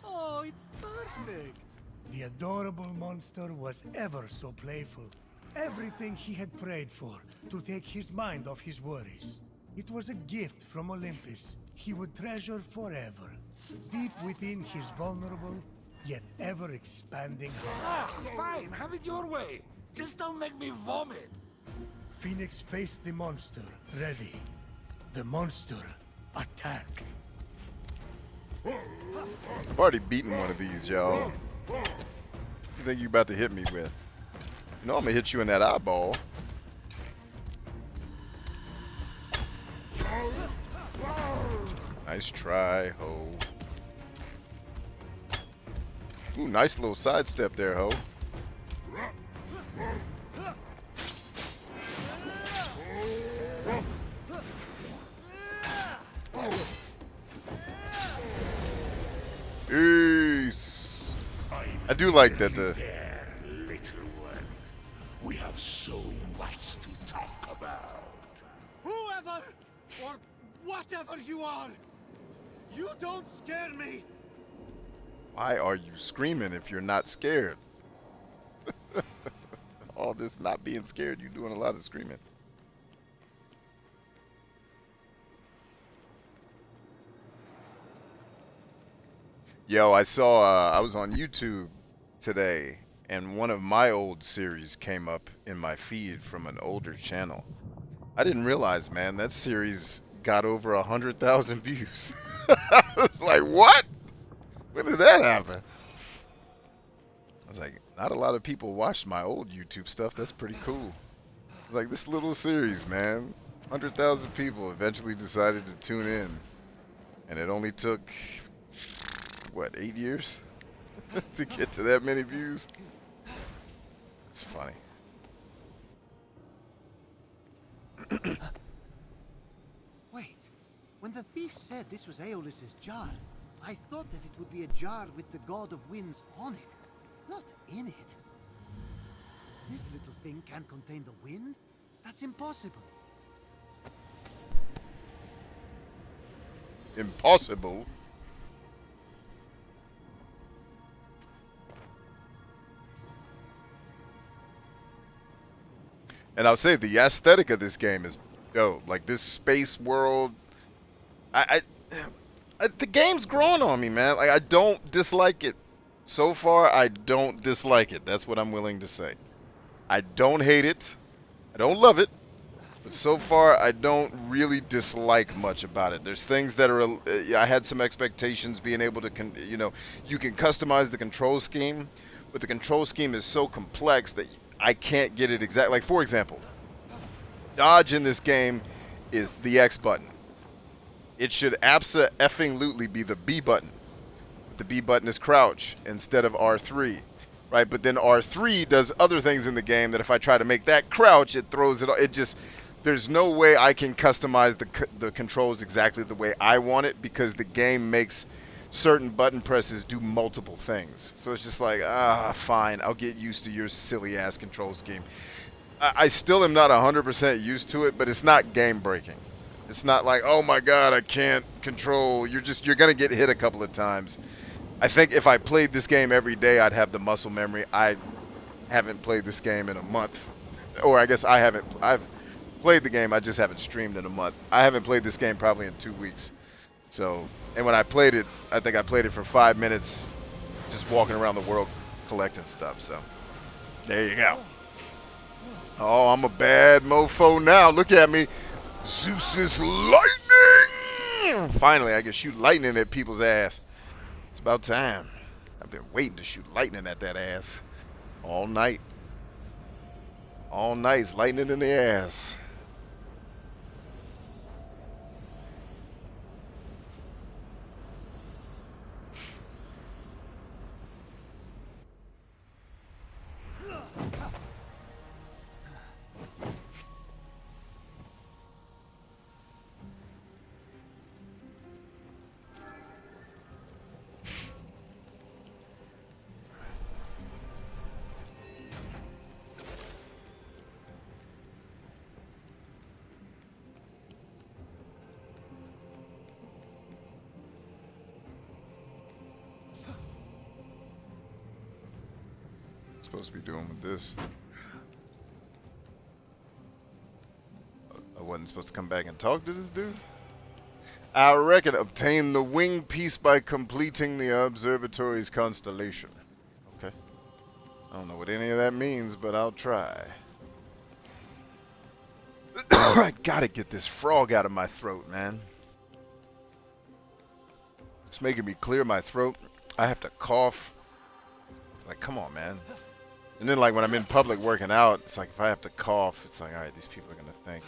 oh, it's perfect. The adorable monster was ever so playful. Everything he had prayed for, to take his mind off his worries. It was a gift from Olympus he would treasure forever. Deep within his vulnerable, yet ever-expanding heart. Fine, have it your way. Just don't make me vomit. Phoenix faced the monster, ready. The monster attacked. I've already beaten one of these, y'all. What you think you about to hit me with? You know I'm gonna hit you in that eyeball. Nice try, ho. Ooh, nice little sidestep there, ho. Peace. I do like that the There, little one. We have so much to talk about. Whoever or whatever you are, you don't scare me. why are you screaming if you're not scared? All this not being scared, you're doing a lot of screaming. Yo, I saw, I was on YouTube today, and one of my old series came up in my feed from an older channel. I didn't realize, man, that series got over 100,000 views. I was like, what? When did that happen? I was like, not a lot of people watched my old YouTube stuff. That's pretty cool. It's like this little series, man. 100,000 people eventually decided to tune in. And it only took, what, 8 years to get to that many views? It's funny. Wait, when the thief said this was Aeolus's jar, I thought that it would be a jar with the god of winds on it, not in it. This little thing can't contain the wind? That's impossible. Impossible. And I'll say the aesthetic of this game is dope. Like this space world, the game's growing on me, man. Like I don't dislike it. So far, I don't dislike it. That's what I'm willing to say. I don't hate it. I don't love it. But so far, I don't really dislike much about it. There's things that are, I had some expectations being able to, you know, you can customize the control scheme, but the control scheme is so complex that I can't get it exact. Like, for example, dodge in this game is the X button. It should abso-effing-lutely be the B button. But the B button is crouch instead of R3. Right, but then R3 does other things in the game that if I try to make that crouch, it throws it. It just, there's no way I can customize the controls exactly the way I want it because the game makes certain button presses do multiple things. So it's just like, fine, I'll get used to your silly ass control scheme. I still am not 100% used to it, but it's not game breaking. It's not like, oh my god, I can't control. You're gonna get hit a couple of times. I think if I played this game every day, I'd have the muscle memory. I haven't played this game in a month. Or I guess I've played the game, I just haven't streamed in a month. I haven't played this game probably in 2 weeks. So, and when I played it, I think I played it for 5 minutes, just walking around the world collecting stuff. So, there you go. Oh, I'm a bad mofo now. Look at me. Zeus's lightning! Finally, I can shoot lightning at people's ass. It's about time. I've been waiting to shoot lightning at that ass all night. All night's lightning in the ass. supposed to be doing with this? I wasn't supposed to come back and talk to this dude? I reckon obtain the wing piece by completing the observatory's constellation. Okay. I don't know what any of that means, but I'll try. I gotta get this frog out of my throat, man. It's making me clear my throat. I have to cough. Like, come on, man. And then, like, when I'm in public working out, it's like, if I have to cough, it's like, all right, these people are gonna think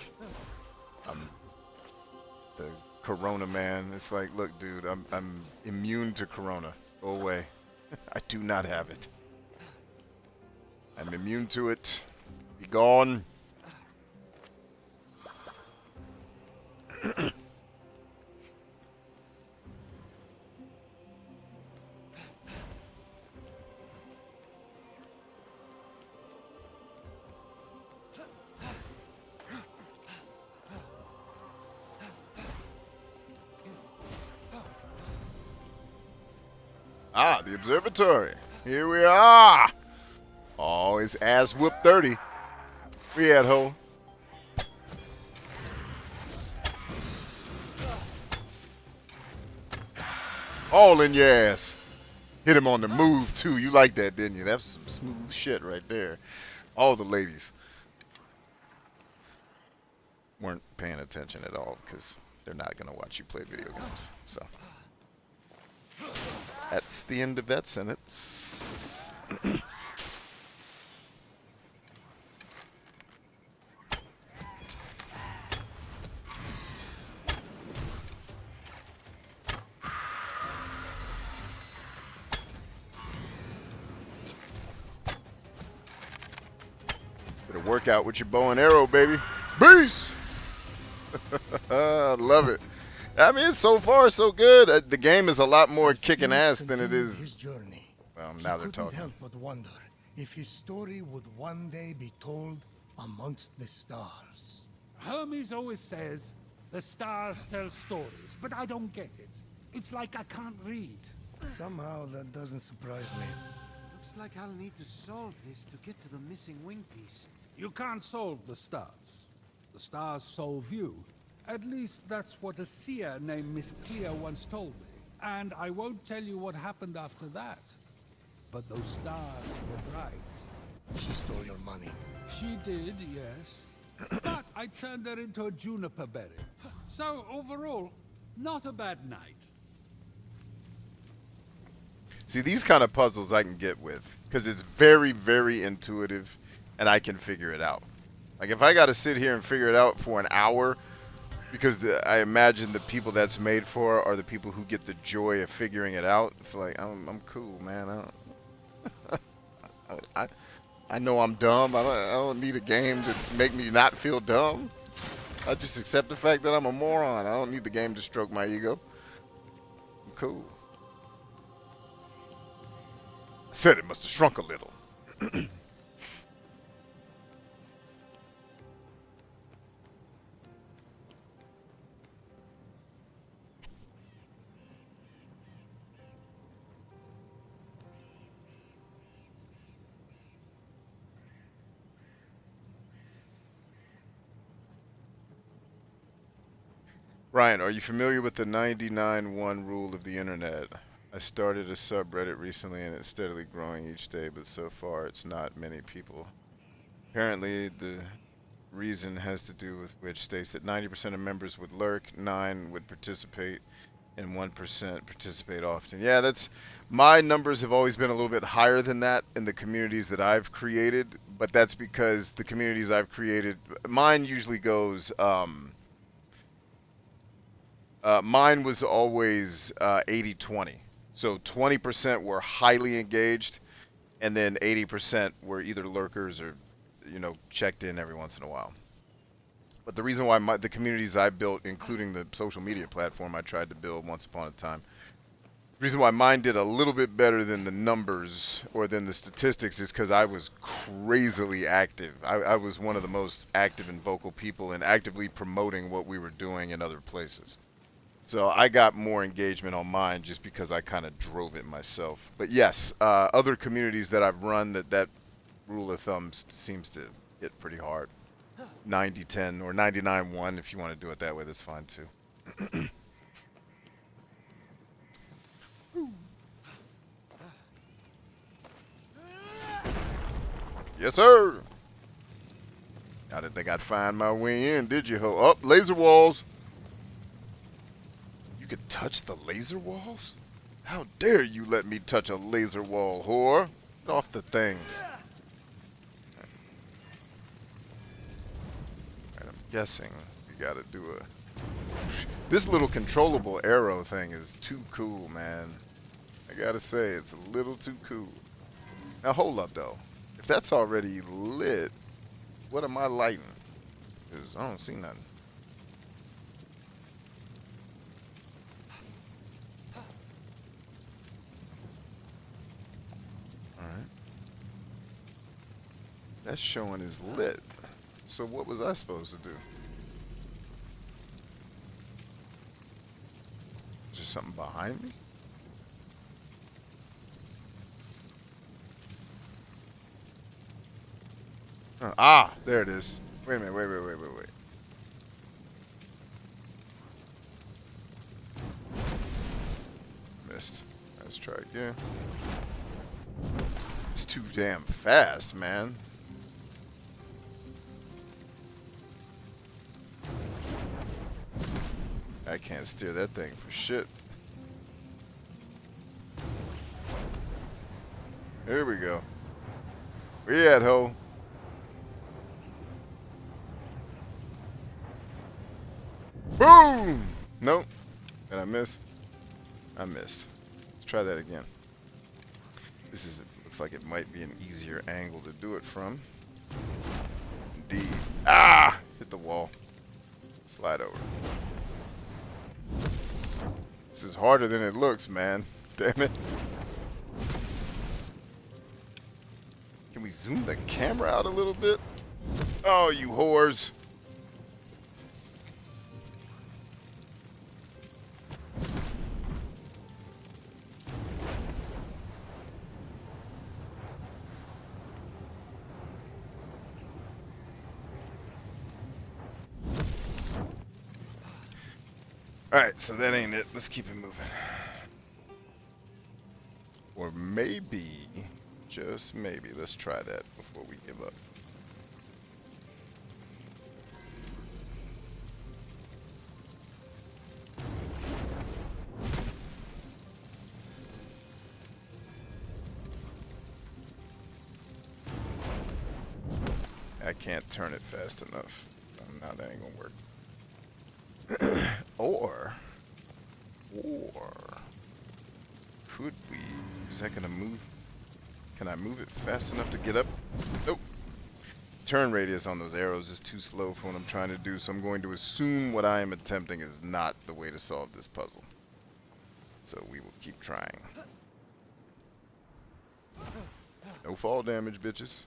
I'm the Corona man. It's like, look, dude, I'm immune to Corona. Go away. I do not have it. I'm immune to it. Be gone. Ah, the observatory. Here we are. Oh, it's ass whoop 30. We at ho. All in your ass. Hit him on the move too. You like that, didn't you? That's some smooth shit right there. All the ladies weren't paying attention at all because they're not gonna watch you play video games. So that's the end of that sentence. Better work out with your bow and arrow, baby. Beast! Love it. I mean, so far so good. The game is a lot more kicking ass than it is. His journey. Now they're He couldn't talking. help but wonder if his story would one day be told amongst the stars. Hermes always says, the stars tell stories, but I don't get it. It's like I can't read. Somehow that doesn't surprise me. Looks like I'll need to solve this to get to the missing wing piece. You can't solve the stars. The stars solve you. At least that's what a seer named Miss Clea once told me. And I won't tell you what happened after that. But those stars were bright. She stole your money. She did, yes. But I turned her into a juniper berry. So overall, not a bad night. See, these kind of puzzles I can get with because it's very, very intuitive and I can figure it out. Like if I got to sit here and figure it out for an hour, because I imagine the people that's made for are the people who get the joy of figuring it out. It's like, I'm cool, man. I know I'm dumb. I don't need a game to make me not feel dumb. I just accept the fact that I'm a moron. I don't need the game to stroke my ego. I'm cool. I said it must have shrunk a little. Ryan, are you familiar with the 99-1 rule of the internet? I started a subreddit recently and it's steadily growing each day, but so far it's not many people. Apparently the reason has to do with which states that 90% of members would lurk, 9 would participate, and 1% participate often. Yeah, that's my numbers have always been a little bit higher than that in the communities that I've created, but that's because the communities I've created, mine usually goes mine was always 80-20. So 20% were highly engaged, and then 80% were either lurkers or, you know, checked in every once in a while. But the reason why the communities I built, including the social media platform I tried to build once upon a time, the reason why mine did a little bit better than the numbers or than the statistics is because I was crazily active. I was one of the most active and vocal people and actively promoting what we were doing in other places. So I got more engagement on mine just because I kind of drove it myself. But yes, other communities that I've run that rule of thumb seems to hit pretty hard. 90-10 or 99-1 if you want to do it that way, that's fine too. Yes, sir. I didn't think I'd find my way in, did you, ho? Oh, laser walls. You could touch the laser walls? How dare you let me touch a laser wall, whore? Get off the thing. Right, I'm guessing you gotta do a... This little controllable arrow thing is too cool, man. I gotta say, it's a little too cool. Now, hold up, though. If that's already lit, what am I lighting? Because I don't see nothing. Alright. That's showing is lit. So what was I supposed to do? Is there something behind me? Ah, there it is. Wait a minute, wait. Missed. Let's try again. It's too damn fast, man. I can't steer that thing for shit. Here we go. Where you at, ho? Boom! Nope. Did I miss? I missed. Let's try that again. This is, looks like it might be an easier angle to do it from. Indeed. Ah! Hit the wall. Slide over. This is harder than it looks, man. Damn it. Can we zoom the camera out a little bit? Oh, you whores. Alright, so that ain't it. Let's keep it moving. Or maybe, just maybe, let's try that before we give up. I can't turn it fast enough. No, that ain't gonna work. Or could we? Is that gonna move? Can I move it fast enough to get up? Nope. Turn radius on those arrows is too slow for what I'm trying to do, so I'm going to assume what I am attempting is not the way to solve this puzzle. So we will keep trying. No fall damage, bitches.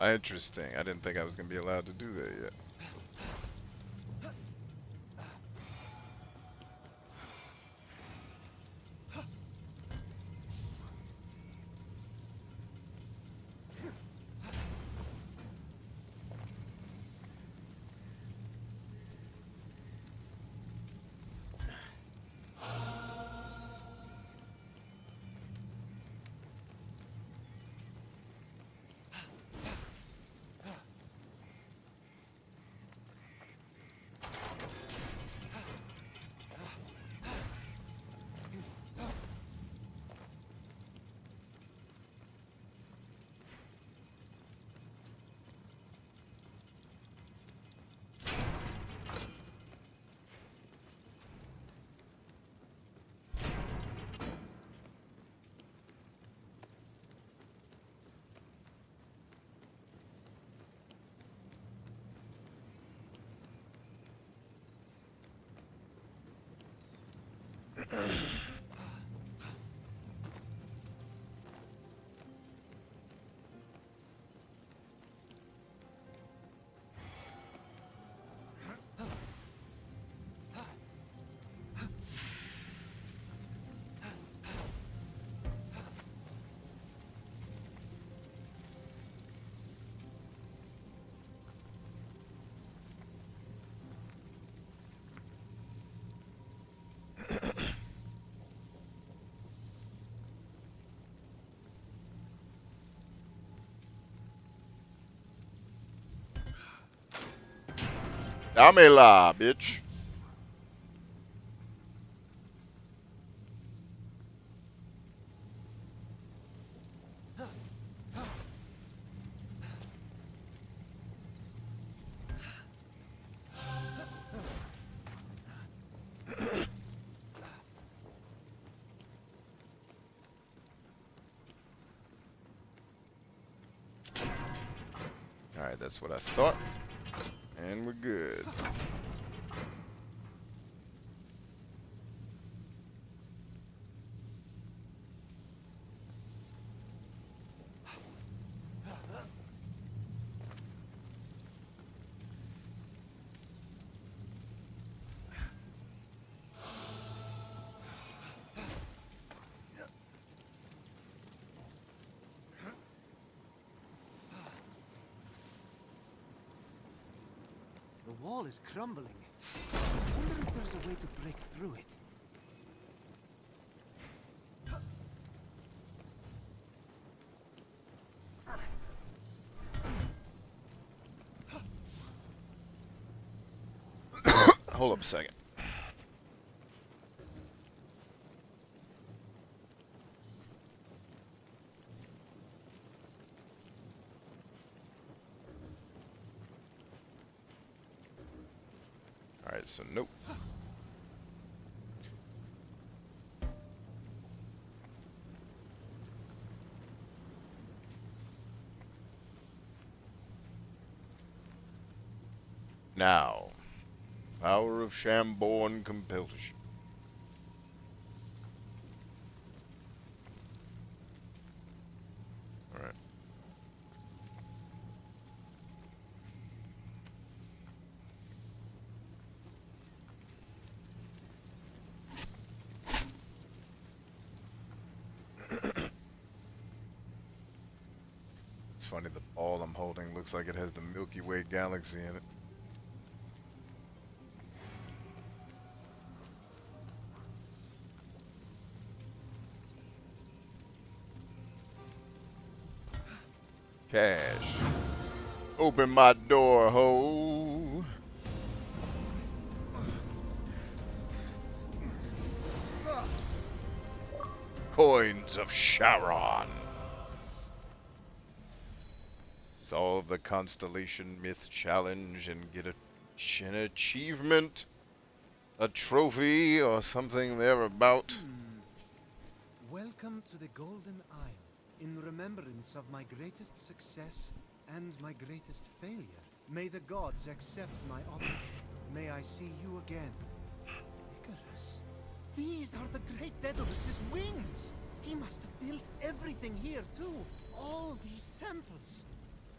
Interesting. I didn't think I was going to be allowed to do that yet. Damela, bitch. Alright, that's what I thought. And we're good. The wall is crumbling. I wonder if there's a way to break through it. Hold up a second. Alright, so nope. Now, power of Shamborn compulsion. Alright. It's funny, the ball I'm holding looks like it has the Milky Way galaxy in it. Cash. Open my door, ho. Coins of Charon. Solve the Constellation Myth Challenge and get an achievement, a trophy, or something thereabout. Welcome to the Golden Isle, in remembrance of my greatest success and my greatest failure. May the gods accept my offer. May I see you again. Icarus. These are the great Daedalus's wings. He must have built everything here too. All these temples.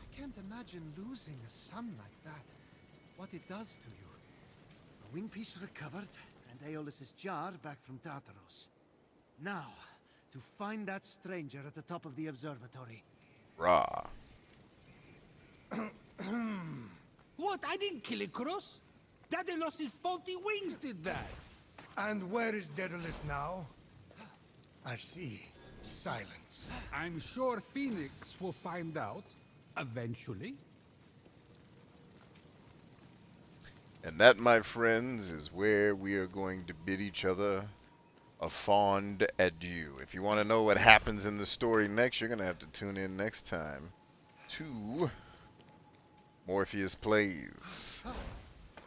I can't imagine losing a son like that. What it does to you. The wing piece recovered, and Aeolus's jar back from Tartaros. Now, to find that stranger at the top of the observatory. Rah. What? I didn't kill Icarus. Daedalus' faulty wings did that. And where is Daedalus now? I see. Silence. I'm sure Fenyx will find out eventually. And that, my friends, is where we are going to bid each other a fond adieu. If you want to know what happens in the story next, you're going to have to tune in next time to Morpheus Plays.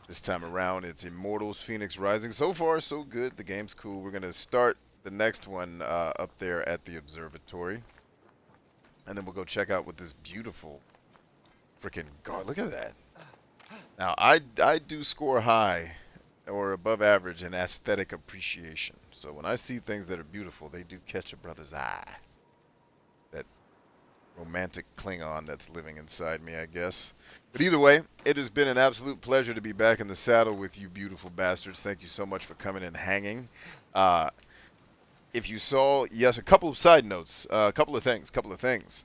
This time around, it's Immortals Fenyx Rising. So far, so good. The game's cool. We're going to start the next one up there at the observatory. And then we'll go check out what this beautiful freaking guard. Look at that. Now, I do score high or above average in aesthetic appreciation. So when I see things that are beautiful, they do catch a brother's eye. That romantic Klingon that's living inside me, I guess. But either way, it has been an absolute pleasure to be back in the saddle with you beautiful bastards. Thank you so much for coming and hanging. If you saw, yes, a couple of side notes, a couple of things.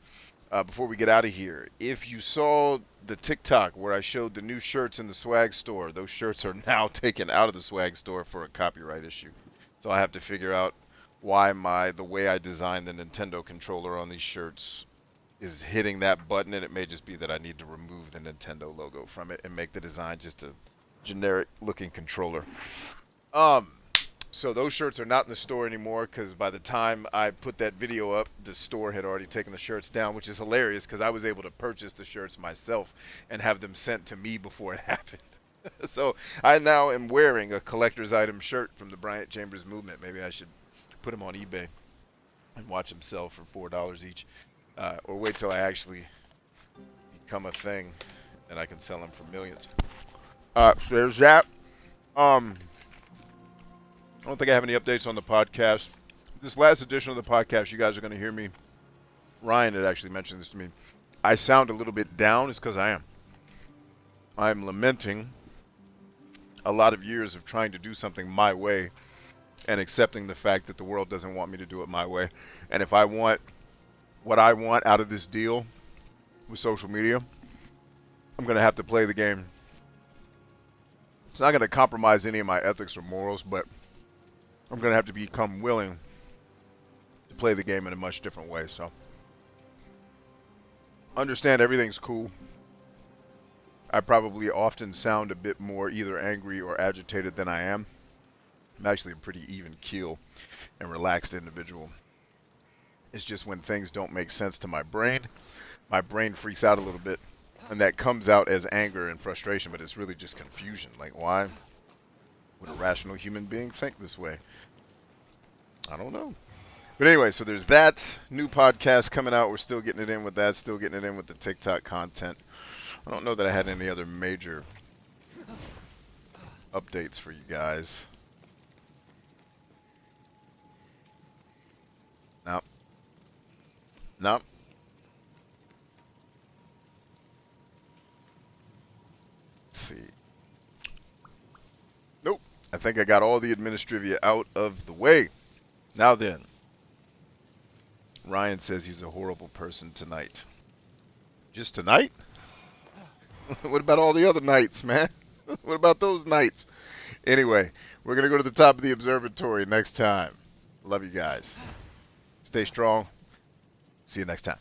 Before we get out of here. If you saw the TikTok where I showed the new shirts in the swag store, those shirts are now taken out of the swag store for a copyright issue. So I have to figure out why the way I designed the Nintendo controller on these shirts is hitting that button, and it may just be that I need to remove the Nintendo logo from it and make the design just a generic looking controller. So those shirts are not in the store anymore because by the time I put that video up, the store had already taken the shirts down, which is hilarious because I was able to purchase the shirts myself and have them sent to me before it happened. So I now am wearing a collector's item shirt from the Bryant Chambers movement. Maybe I should put them on eBay and watch them sell for $4 each. Or wait till I actually become a thing and I can sell them for millions. So there's that. I don't think I have any updates on the podcast. This last edition of the podcast, you guys are going to hear me. Ryan had actually mentioned this to me. I sound a little bit down. It's because I am. I'm lamenting a lot of years of trying to do something my way and accepting the fact that the world doesn't want me to do it my way. And if I want what I want out of this deal with social media, I'm going to have to play the game. It's not going to compromise any of my ethics or morals, but I'm going to have to become willing to play the game in a much different way. So understand everything's cool. I probably often sound a bit more either angry or agitated than I am. I'm actually a pretty even keel and relaxed individual. It's just when things don't make sense to my brain freaks out a little bit. And that comes out as anger and frustration, but it's really just confusion. Like, why would a rational human being think this way? I don't know. But anyway, so there's that new podcast coming out. We're still getting it in with that, still getting it in with the TikTok content. I don't know that I had any other major updates for you guys. Nope. Nope. Let's see. Nope. I think I got all the administrivia out of the way. Now then. Ryan says he's a horrible person tonight. Just tonight? What about all the other nights, man? What about those nights? Anyway, we're going to go to the top of the observatory next time. Love you guys. Stay strong. See you next time.